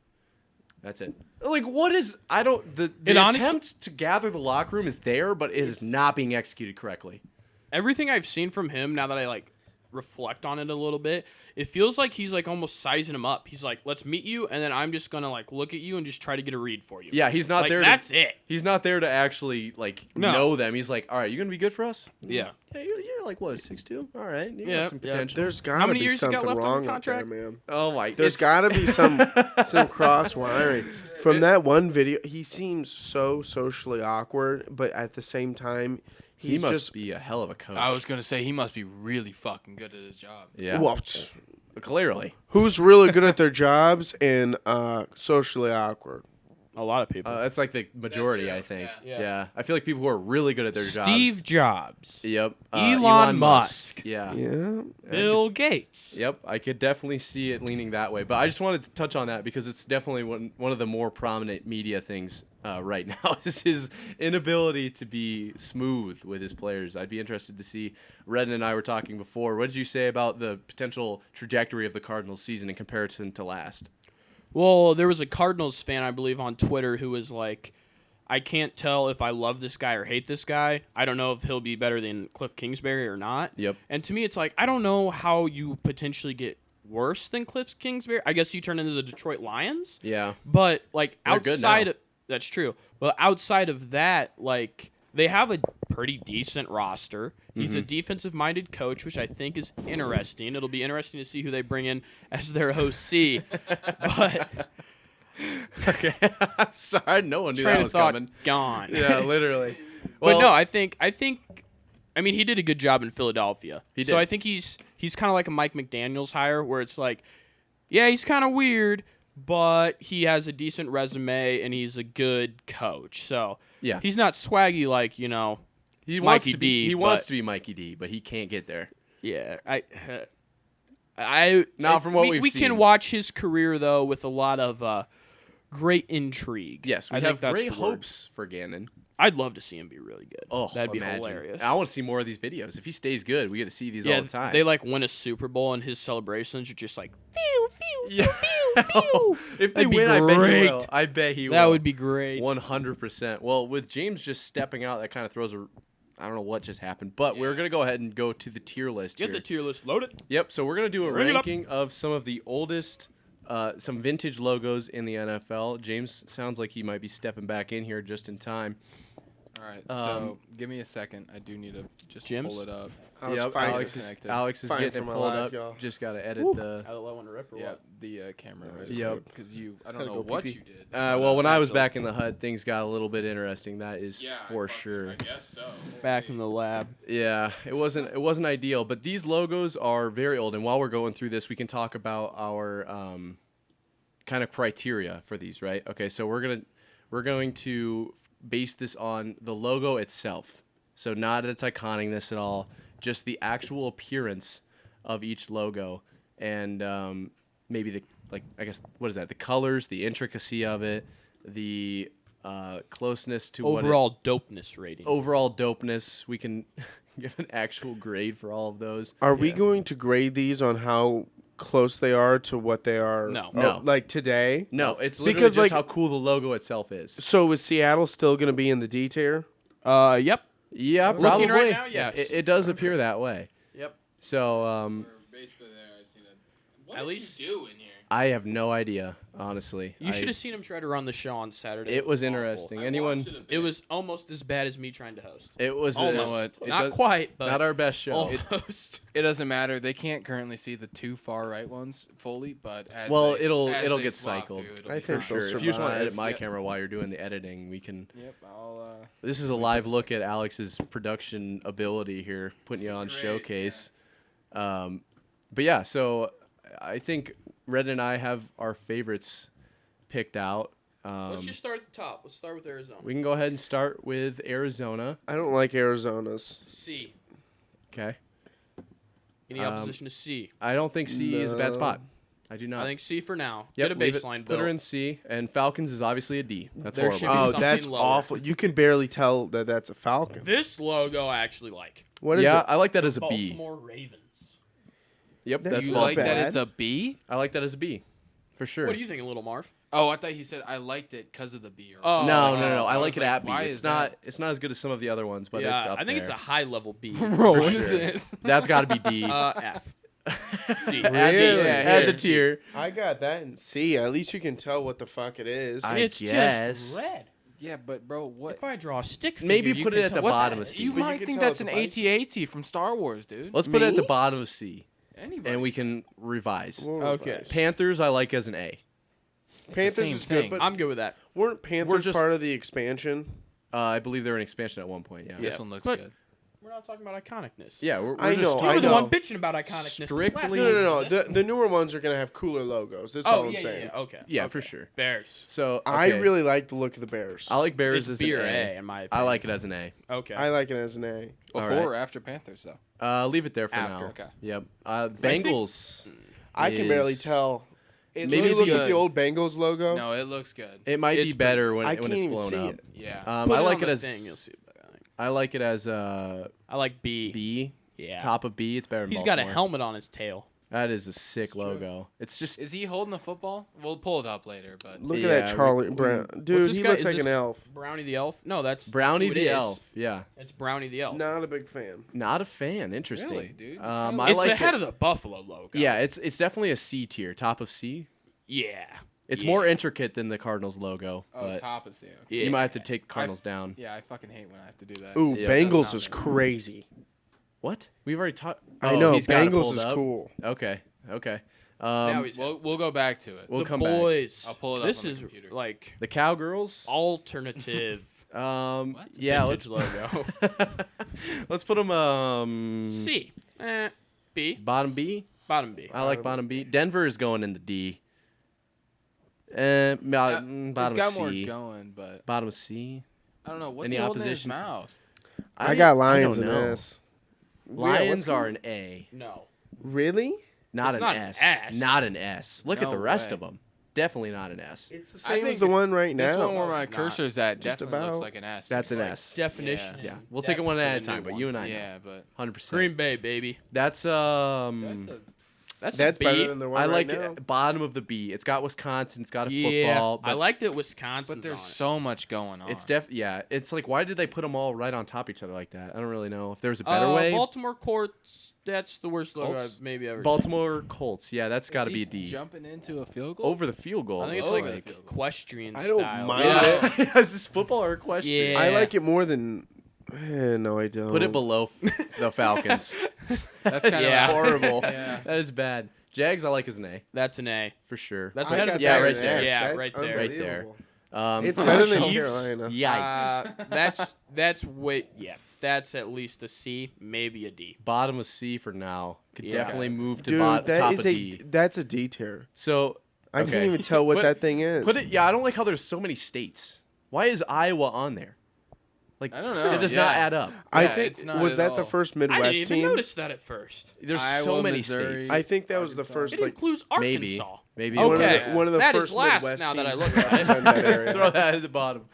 That's it. What is? I don't. The It honestly- attempt to gather the locker room is there, but it is not being executed correctly. everything I've seen from him, now that I like reflect on it a little bit, it feels like he's like almost sizing him up. He's like, let's meet you, and then I'm just gonna like look at you and just try to get a read for you. Yeah, he's not like, there. That's it. He's not there to actually like know them. He's like, all right, you gonna be good for us? Yeah. Yeah, you're like what, 6'2"? All right, you Yeah, got some yeah. potential. There's How gotta many be years you got something left on wrong the up there, contract? man. Oh my! There's gotta be some cross wiring. From that one video, he seems so socially awkward, but at the same time, he he's must just be a hell of a coach. I was gonna say he must be really fucking good at his job. yeah. Well, Clearly. who's really good at their jobs and socially awkward. A lot of people. That's like the majority, true, I think. yeah. Yeah. I feel like people who are really good at their Steve jobs. Jobs. Yep. Elon Musk. Yeah. Yeah. Bill Gates. Yep. I could definitely see it leaning that way. But I just wanted to touch on that because it's definitely one of the more prominent media things right now is his inability to be smooth with his players. I'd be interested to see. Redden and I were talking before. What did you say about the potential trajectory of the Cardinals season in comparison to last? Well, there was a Cardinals fan, I believe, on Twitter who was like, I can't tell if I love this guy or hate this guy. I don't know if he'll be better than Cliff Kingsbury or not. Yep. And to me, it's like, I don't know how you potentially get worse than Cliff Kingsbury. I guess you turn into the Detroit Lions. Yeah. But, like, They're good outside now. of... That's true. But outside of that, like, they have a pretty decent roster. He's a defensive-minded coach, which I think is interesting. It'll be interesting to see who they bring in as their OC. But... Okay. I'm sorry. No one knew train that of was thought coming. gone. Yeah, literally. But no, I think I mean he did a good job in Philadelphia. He So did. I think he's kind of like a Mike McDaniels hire where it's like, yeah, he's kind of weird, but he has a decent resume and he's a good coach. So Yeah. he's not swaggy like, you know, He wants Mikey to be. D, He wants but- to be Mikey D, but he can't get there. yeah, Now, from what we've we seen. can watch his career though with a lot of great intrigue. Yes, we I have think that's great the word. hopes for Gannon. I'd love to see him be really good. Oh, that'd be imagine. hilarious. I want to see more of these videos. If he stays good, we get to see these all the time. They like win a Super Bowl and his celebrations are just like pew pew Yeah. pew pew. If they That'd be win, I bet he great. will. I bet he will. That would be great. 100%. Well, with James just stepping out, that kind of throws a. I don't know what just happened, but we're gonna go ahead and go to the tier list Get here. the tier list loaded. Yep. So we're gonna do a Bring it up. ranking of some of the oldest, some vintage logos in the NFL. James sounds like he might be stepping back in here just in time. All right, so give me a second. I do need to just Jim's? pull it up. I was Yep, fighting. Alex is Fighting getting it for my pulled life, up. y'all. Just gotta edit the. I let one rip or Yeah, what? the camera. Yep. Because I don't Gotta know go what pee-pee. you did. Well, when I was Actually. back in the HUD, things got a little bit interesting. That is for sure. I guess so. Back in the lab. Yeah, it wasn't ideal, but these logos are very old. And while we're going through this, we can talk about our kind of criteria for these, right? Okay, so we're going to base this on the logo itself. So not its iconicness at all, just the actual appearance of each logo, and maybe the what is that? The colors, the intricacy of it, the closeness to Overall dopeness rating. overall dopeness. We can give an actual grade for all of those. Are we going to grade these on how close they are to what they are? No. No. Like today? No, it's literally Because, just like- how cool the logo itself is. So is Seattle still going to be in the D tier? Yep. Yeah, Looking probably. right now, yes. It does appear that way. Yep. So We're basically there. I've seen it. What At did least- you do in here? I have no idea, honestly. You should have seen him try to run the show on Saturday. It was awful. interesting. I Anyone? watched it a bit. It was almost as bad as me trying to host. It was Almost. It Not does- quite, but not our best show. almost. It doesn't matter. They can't currently see the two far right ones fully, but as Well, they- it'll as get they swap cycled. through, it'll I be think fine. they'll Sure. If you just want to survive. edit my Yep. camera while you're doing the editing, we can. Yep, I'll. This is a live look at Alex's production ability here, putting you on Great, showcase. But yeah, so I think Red and I have our favorites picked out. Let's just start at the top. Let's start with Arizona. We can go ahead and start with Arizona. I don't like Arizona's. C. Okay. Any opposition to C? I don't think C is a bad No. spot. I do not. I think C for now. Yep, Get a leave it. baseline Put her built. in C, and Falcons is obviously a D. That's There horrible. should be Oh, something that's lower. awful. You can barely tell that that's a Falcon. This logo I actually like. What is Yeah, it? I like that as a B. Baltimore Ravens. Yep, That's that's you not like Baltimore. that bad. it's a B? I like that as a B. For sure. What do you think, Little Marv? Oh, I thought he said I liked it because of the B. Or Oh, something. No. I was like it at B. why It's is not. that? It's not as good as some of the other ones, but yeah, it's up I think there. it's a high level B. Bro, For what is sure. this? That's got to be D. F. D. Really? Add the Yeah, tier. I got that in C. At least you can tell what the fuck it is. It's guess. just red. Yeah, but bro, what? If I draw a stick figure, Maybe you put can it at tell the what's bottom that. of C. You But you might can think tell that's the an devices. AT-AT from Star Wars, dude. Let's put it at the Me? bottom of C, Anybody. and we can revise. We'll Okay. revise. Panthers, I like as an A. It's the Panthers same is good, thing. but I'm good with that. weren't Panthers just- part of the expansion? I believe they were an expansion at one point. Yeah. This one looks but- good. We're not talking about iconicness. Yeah. We're I just know, You talking I were the know. one bitching about iconicness. Strictly- No. The newer ones are gonna have cooler logos. That's all I'm saying. Okay. Yeah, okay. for sure. Bears. So I okay. really like the look of the Bears. I like Bears It's as B or an A, in my I opinion. like it as an A. Okay. I like it as an A. Before right. or after Panthers, though? Leave it there for After. now. Okay. Yep. Bengals. I can barely is- tell. It Maybe Maybe looks look at good. the old Bengals logo. No, it looks good. It might be It's better I when can't it's even blown see up. it. Yeah. Put I it like on it the as thing, you'll see it better, I think. I like it as I like B. B. Yeah. Top of B. It's better than He's got a Baltimore. helmet on his tail. That is a sick true. logo. It's just Is he holding the football? We'll pull it up later, but Look Yeah, at that Charlie Brown. Dude, this he guy? looks Is like this- an elf. Brownie the Elf? No, that's Brownie who it the is. Elf. Yeah. It's Brownie the Elf. Not a big fan. Not a fan. Interesting. Really, dude? I it's like the head it. of the Buffalo logo. Yeah, it's definitely a C tier, top of C. Yeah. It's Yeah. more intricate than the Cardinals logo, but top of Sam. Yeah. you might have to take the Cardinals down. Yeah, I fucking hate when I have to do that. Ooh, Yeah, Bengals that's is not crazy. What? We've already talked. I know. He's got it Bengals pulled is up? cool. Okay. Now he's We'll go back to it. We'll the come back. boys. I'll pull it up This on the is computer. like The Cowgirls. alternative What? Yeah. vintage Let's logo. let's put them. C. B. Bottom B. Bottom B. I like bottom B. Denver is going in the D. Bottom It's got C. more going, but Bottom C. I don't know. What's Any he holding in his opposition to- mouth? I got don't Lions in know. this. Lions are an A, No. Really? not It's an not an S. S. Not an S. Look at No the rest way. of them. Definitely not an S. It's the I same as think the one right This now. one where my it's not. cursor's at Just definitely looks about. like an S. That's an Like S. definition. Yeah. Yeah, and we'll take it depth one at for a the new time, but one. you and I know. Yeah, but 100%. Green Bay, baby. That's That's That's a B. better than the one I right like now. it, bottom of the B. It's got Wisconsin. It's got a Yeah, football. But I like that Wisconsin's but there's on it. so much going on. It's yeah. It's like, why did they put them all right on top of each other like that? I don't really know. If there's a better way. Baltimore Courts. That's the worst logo Colts? I've maybe ever Baltimore Colts. Yeah, that's Is got to he be a D. Jumping into a field goal. Over the field goal. seen. I think it's looks like field goal. equestrian I don't style. mind Yeah. it. Is this football or equestrian? Yeah. I like it more than. No, I don't. Put it below the Falcons. That's kind of Yeah. horrible. Yeah. That is bad. Jags, I like as an A That's an A. for sure. That's I ahead got of yeah, that right as there. S. Yeah, That's right there. Right there. unbelievable. It's better than Chiefs, Carolina. Yikes. That's way that's at least a C, maybe a D. Bottom of C for now. Could Yeah. definitely move to Dude, top that of is D. that's a D tier. So I okay. can't even tell what Put- that thing is. Put it. Yeah, I don't like how there's so many states. Why is Iowa on there? Like I don't know, It does not yeah. add up. I Yeah, think it's not was at that the all. first I Midwest didn't even team? notice that at first. There's so Iowa, many Missouri. states. I think that was the Arkansas. first It like includes Maybe. Arkansas. Maybe. Okay. one of the, one of the That is first last Midwest now that I teams look to at it. represent that area. Throw that at the bottom.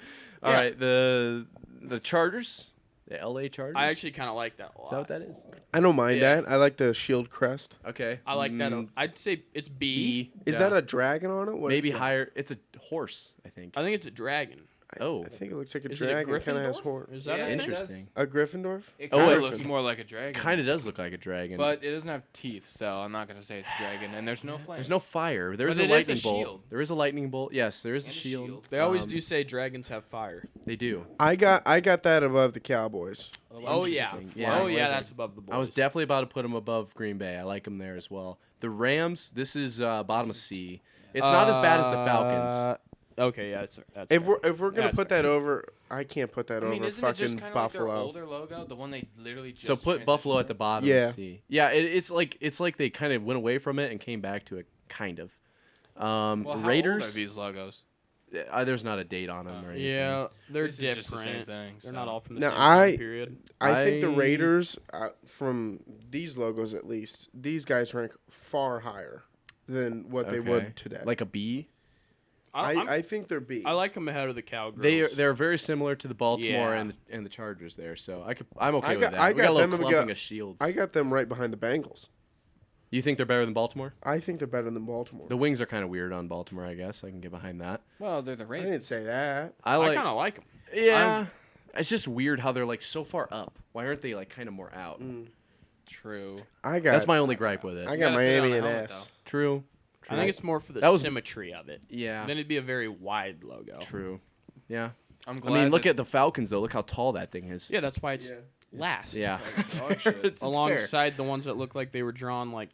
All Yeah. right, the Chargers, the LA Chargers. I actually kind of like that a lot. Is that what that is? I don't mind Yeah. that. I like the shield crest. Okay. I like that. I'd say it's B. Is Yeah. that a dragon on it? What maybe is that? higher? It's a horse, I think. I think it's a dragon. Oh, I think it looks like a Is it a dragon. Kind of has Gryffindor? horn. Is that Yeah, a thing? interesting. A Gryffindor? It Oh, kind wait. of looks more like a dragon. Kind of does look like a dragon. But it doesn't have teeth, so I'm not gonna say it's dragon. And there's no flames. there's no fire. There's But a it is a lightning bolt. shield. There is a lightning bolt. Yes, there is a And a shield. shield. They always Um, do say dragons have fire. They do. I got that above the Cowboys. Oh yeah. Interesting. Yeah. Oh yeah, Lizard. that's above the boys. I was definitely about to put them above Green Bay. I like them there as well. The Rams. This is bottom of C. It's not as bad as the Falcons. Okay, yeah, that's If fair. we're gonna That's put fair. that over, I can't put that I mean, over isn't it just fucking kind of like their Buffalo. older logo, the one they literally just So put Buffalo at the bottom. Yeah. Of C. Yeah. It's like they kind of went away from it and came back to it, kind of. Well, how Raiders. old are these logos? There's not a date on them or anything. Yeah, they're This is different. just the same thing, They're so. not all from the Now, same time I- period. I think the I- Raiders, from these logos at least, these guys rank far higher than what they Okay. would today. Like a B. I think they're B. I like them ahead of the Cowgirls. They're very similar to the Baltimore Yeah. and the Chargers there. I'm okay I with got- that. I We got got a little them clumping got- of shields. I got them right behind the Bengals. You think they're better than Baltimore? I think they're better than Baltimore. The wings are kind of weird on Baltimore, I guess. I can get behind that. Well, they're the I Ravens. didn't say that. I kind of like them. Yeah. It's just weird how they're like so far up. Why aren't they like kind of more out? True. That's my only gripe with it. I got gotta fit it on Miami the and helmet, S. True. I think it's more for the That was- symmetry of it. Yeah. Then it'd be a very wide logo. True. Yeah. I'm I glad. mean, look that- at the Falcons though. Look how tall that thing is. Yeah, that's why it's last. Yeah. dog shit. It's fair. Alongside the ones that look like they were drawn like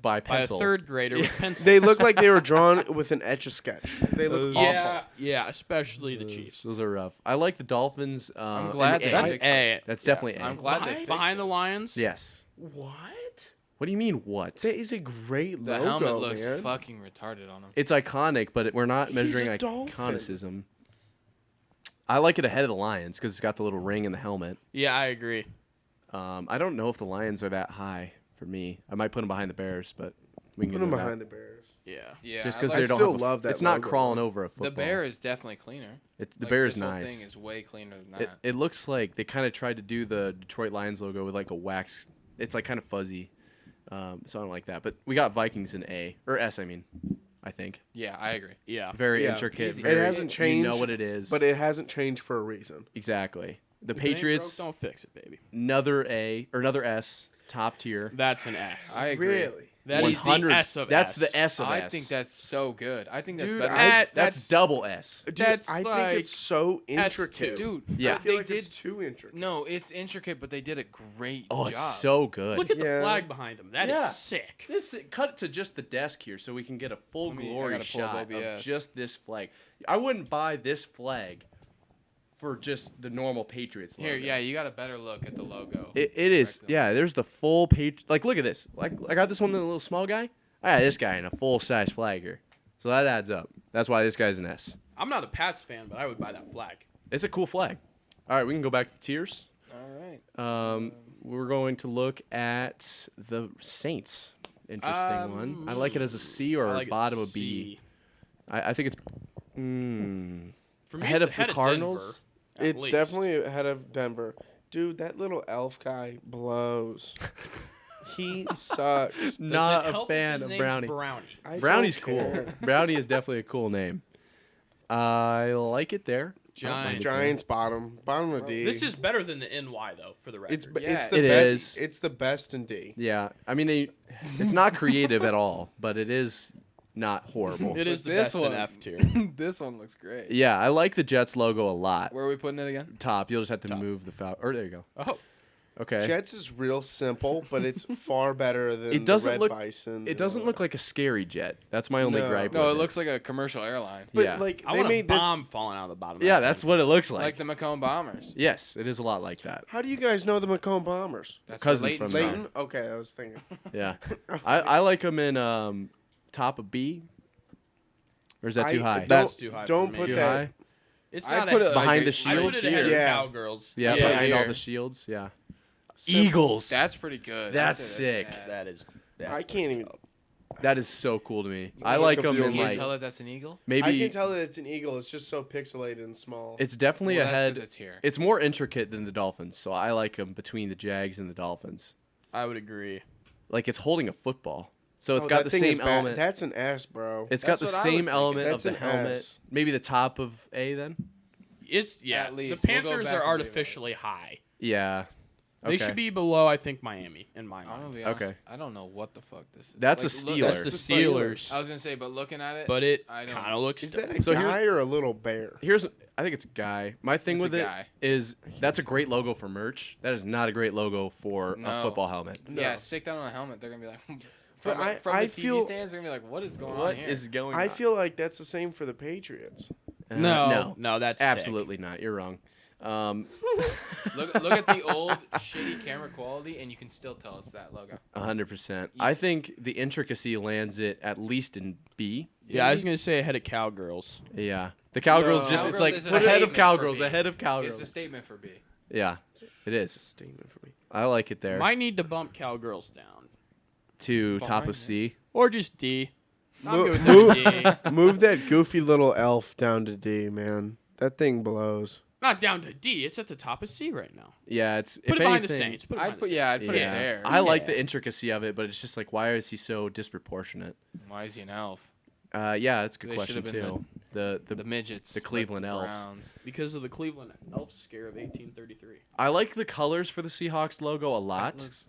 By by a pencil. third grader with pencils. They look like they were drawn with an Etch-a-Sketch. They look awful. yeah, especially the Chiefs. Those are rough. I like the Dolphins. I'm glad and they A. That's fixed A. That's definitely A. I'm glad they Behind, fixed behind it. the Lions. Yes. What? What do you mean what? That is a great The logo, helmet looks man. fucking retarded on him. It's iconic, but we're not He's measuring a dolphin. iconicism. I like it ahead of the Lions because it's got the little ring in the helmet. Yeah, I agree. I don't know if the Lions are that high for me. I might put them behind the Bears, but we can Put get them into that. behind the Bears. Yeah. Yeah, Just I because like- they don't still have a, love that it's not logo, crawling though. over a football. the bear is definitely cleaner. The Like, bear is this whole nice. thing is way cleaner than It, that. it looks like they kind of tried to do the Detroit Lions logo with like a wax. It's like kind of fuzzy, so I don't like that. But we got Vikings in A or S. I mean, I think Yeah, I agree. Yeah. very Yeah. intricate. Easy. Very, It hasn't changed. You know what it is, But it hasn't changed for a reason. exactly. The If it ain't Patriots, broke, don't fix it, baby. another A or another S, top tier. That's an S. I agree. Really? That is the 100 S of That's S. the S of I S. think that's so good. I think that's Dude, better. That- that's double S. Dude, That's I like think it's so intricate. S2. Dude, Yeah. I feel they like did. it's too intricate. No, it's intricate, but they did a great Oh, job. it's so good. Look at Yeah. the flag behind him. That is Yeah. sick. This cut it to just the desk here, so we can get a full I glory gotta pull up shot of OBS. just this flag. I wouldn't buy this flag for just the normal Patriots logo. Here, yeah, you got a better look at the logo. It is. Correctly. Yeah, there's the full page. Like, look at this. Like, I got this one, the little small guy. I got this guy in a full size flag here, so that adds up. That's why this guy's an S. I'm not a Pats fan, but I would buy that flag. It's a cool flag. All right, we can go back to tiers. All right. We're going to look at the Saints. Interesting one. I like it as a C or I like it bottom of C. B. I think it's For me, ahead it's of the Cardinals. Denver, at It's least. definitely ahead of Denver. Dude, that little elf guy blows. He sucks. Does Not it a help fan his of name's Brownie. Brownie. I Brownie's don't cool. care. Brownie is definitely a cool name. I like it there. Giants. Giants bottom of D. This is better than the NY though, for the record. it's Yeah, it's the it best. is. It's the best in D. Yeah, I mean, it's not creative at all, but it is not horrible. It is the This best one- in F tier. This one looks great. Yeah, I like the Jets logo a lot. Where are we putting it again? Top, you'll just have to move the foul. Or there you go. Oh, Okay. Jets is real simple, but it's far better than It doesn't the Red look. Bison. It doesn't look like a scary jet. That's my only No. gripe. No, with it looks like a commercial airline. But yeah. like I they want a made this. bomb falling out of the bottom. Yeah, of that that's thing. what it looks Like like. the Macomb Bombers. Yes, it is a lot like that. How do you guys know the Macomb Bombers? That's Cousins where Leighton's from there. Leighton. Okay, I was thinking. Yeah, I like them in top of B. Or is that too high? That's too high. Don't for me. put Too that. high. It's I not put a, it Behind the I shield. put it ahead of Yeah. Cowgirls. Yeah, Yeah, behind all here. the shields. Yeah. Simple. Eagles. That's pretty good. That's That's sick. ass. that is. I can't even. That is so cool to me. You I can't like look up them the in You can't like tell that that's an eagle. maybe. I can tell that it's an eagle. It's just so pixelated and small. It's definitely Well, that's 'cause ahead. it's here. It's more intricate than the Dolphins, so I like them between the Jags and the Dolphins. I would agree. Like it's holding a football, so it's Oh, got that the thing is same bad. element. That's an S, bro. It's got That's the what I was same thinking. element That's of the an helmet. S. Maybe the top of A then. It's yeah. At least. The We'll go Panthers back are and artificially high. Yeah. They Okay. should be below, I think, Miami in my I'm mind. gonna be honest. Okay. I don't know what the fuck this is. That's a look- Steeler. That's the Steelers. I was gonna say, but looking at it, But it I don't- kind of looks. Is that different. a So here's- guy or a little bear? Here's, I think it's a guy. My thing It's a with it guy. is that's a great logo for merch. That is not a great logo for a No. football helmet. yeah, No. stick that on a helmet. They're gonna be like, But from I the TV feel- stands, they're gonna be like, what is going on What here? is going I on? feel like that's the same for the Patriots. No, that's sick. absolutely not. You're wrong. look at the old shitty camera quality, and you can still tell it's that logo. 100%. I think the intricacy lands it at least in B. Yeah, I was gonna say ahead of Cowgirls. Yeah. The Cowgirls No. just, it's Cowgirls like is a ahead of statement for Cowgirls, B. ahead of It's a Cowgirls. statement for B. Yeah, it is. Statement for me. I like it there. Might need to bump Cowgirls down, To top Fine, of C. or just D. I'm Mo- good with mo- them at D. Move that goofy little elf down to D, man. That thing blows. Not down to D. It's at the top of C right now. Yeah, it's Put if it behind the anything, Saints. Put it I'd behind put the yeah, I'd Saints. put it there. I like the intricacy of it, but it's just like, why is he so disproportionate? Why is he an elf? Yeah, that's a good They question should've been too. The The midgets. the Cleveland like Elves. Browns. Because of the Cleveland Elf scare of 1833. I like the colors for the Seahawks logo a That lot. looks-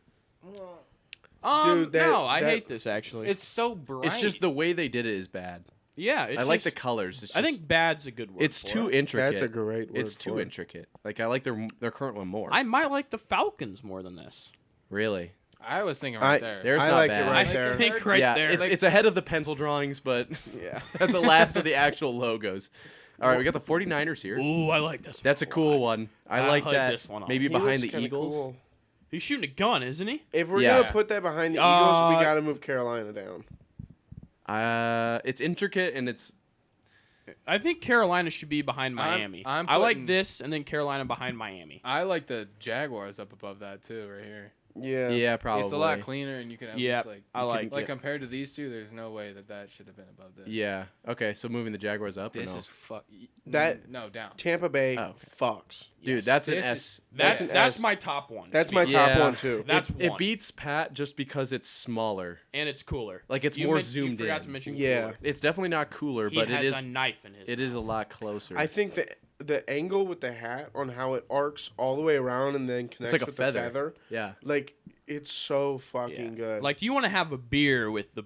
Dude, no, I that- hate this actually. It's so bright. It's just the way they did it is bad. yeah, it's I like the just- colors. It's I just, think bad's a good word. it's for too it. intricate. That's a great word. It's too for it. intricate. Like I like their current one more. I might like the Falcons more than this. Really? I was thinking right there. There's I not like bad. it right I there. think right yeah, there. it's ahead of the pencil drawings, but yeah. at the last of the actual logos. All right, we got the 49ers here. Ooh, I like this. That's a cool one. I like that. this one. Maybe He behind looks the kinda Eagles. cool. He's shooting a gun, isn't he? If we're Yeah. gonna put that behind the Eagles, we Uh, gotta move Carolina down. It's intricate and it's I think Carolina should be behind Miami. I'm I like putting- this, and then Carolina behind Miami. I like the Jaguars up above that too, right here. Yeah. probably. It's a lot cleaner, and you can at Yeah, least like I like like it. compared to these two. There's no way that should have been above this. Yeah. Okay, so moving the Jaguars up. This or no? is no down. Tampa Bay Oh. fucks. Dude, Yes, that's an this S. is- That's an that's S. my top one. That's to my be top honest. Yeah. one too. That's it one. beats Pat just because it's smaller. And it's cooler. Like it's You more men- zoomed you forgot in. to mention Yeah. cooler. It's definitely not cooler, He but has it is. a knife in his. It is a mouth. lot closer. I think the angle with the hat on how it arcs all the way around and then connects like a with feather. the feather, Yeah. like it's so Yeah. fucking good. Like you want to have a beer with the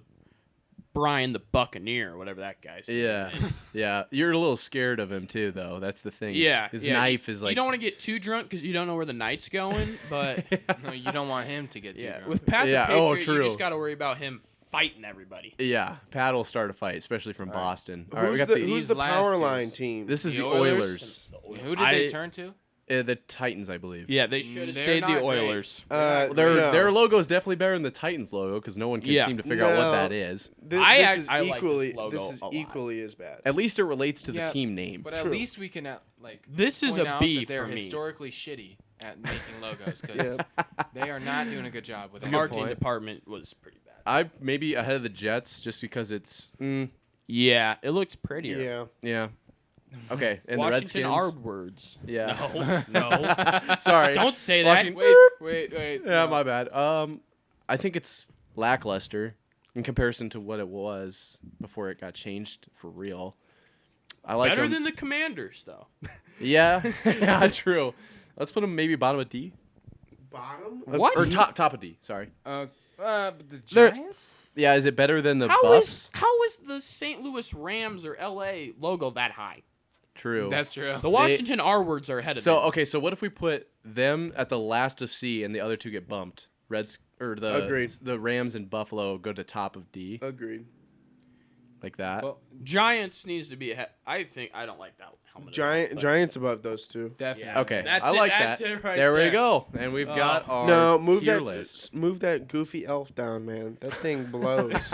Brian the Buccaneer, or whatever that guy's name Yeah. is. Yeah. You're a little scared of him too, though. That's the thing. Yeah, His yeah. knife is like. You don't want to get too drunk because you don't know where the night's going. But No, you don't want him to get too yeah, drunk. with Pat Yeah, the Patriot, oh, you true. just got to worry about him fighting everybody. Yeah, Pat will start a fight, especially from Boston. All right, we who's got the, the. who's These the last power years. line team? This is The the Oilers? Oilers. Who did they turn to? The Titans, I believe. Yeah, they should have They're stayed the not great. Oilers. Their logo is definitely better than the Titans logo because no one can Yeah. seem to figure out what No. that is. This, I this act- is I like equally this logo this is a lot. equally as bad. At least it relates to the Yeah, team name. But at True. least we can like. This is point a out B that they're for me. historically shitty at making logos because they are not doing a good job with The it. marketing point. department was pretty bad. I maybe ahead of the Jets just because it's Yeah, it looks prettier. Yeah. yeah. Okay, and Washington the R Redskins. words. Yeah. No, no. Sorry. Don't say that. Washington- Wait. Yeah, no. my bad. I think it's lackluster in comparison to what it was before it got changed for real. I like Better 'em- than the Commanders, though. Yeah, yeah, true. Let's put them maybe bottom of D Bottom. What? or top of D. Sorry. The They're- Giants? Yeah, is it better than the How Buffs? is the St. Louis Rams or LA logo that high? True. That's true. The Washington R words are ahead of So them. okay, so what if we put them at the last of C and the other two get bumped? Agreed. The Rams and Buffalo go to top of D Agreed. like that. Well, Giants needs to be ahead. I don't like that helmet. Giants above those two. definitely. Yeah. Okay, That's I it, like that's that. it right there we there. go, and we've got our No, move tier that list. move that goofy elf down, man. That thing blows.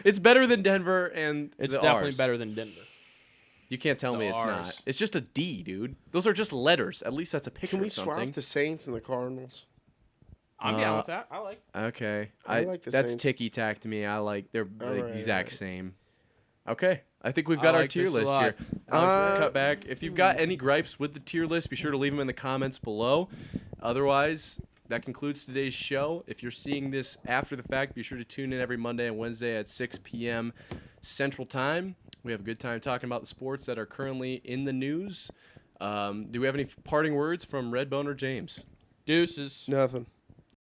It's better than Denver and It's the definitely Rs. better than Denver. You can't tell The me it's Rs. not. It's just a D, dude. Those are just letters. At least that's a picture Can we of something. swap the Saints and the Cardinals? I'm down with that. I like. Okay, I like the that's Saints. ticky tack to me. I like they're the Alright, exact alright. same. Okay, I think we've I got our like tier this a list lot. here. Alex, we'll cut back. Hmm. If you've got any gripes with the tier list, be sure to leave them in the comments below. Otherwise, that concludes today's show. If you're seeing this after the fact, be sure to tune in every Monday and Wednesday at 6 p.m. Central Time. We have a good time talking about the sports that are currently in the news. Do we have any parting words from Redbone or James? Deuces. Nothing.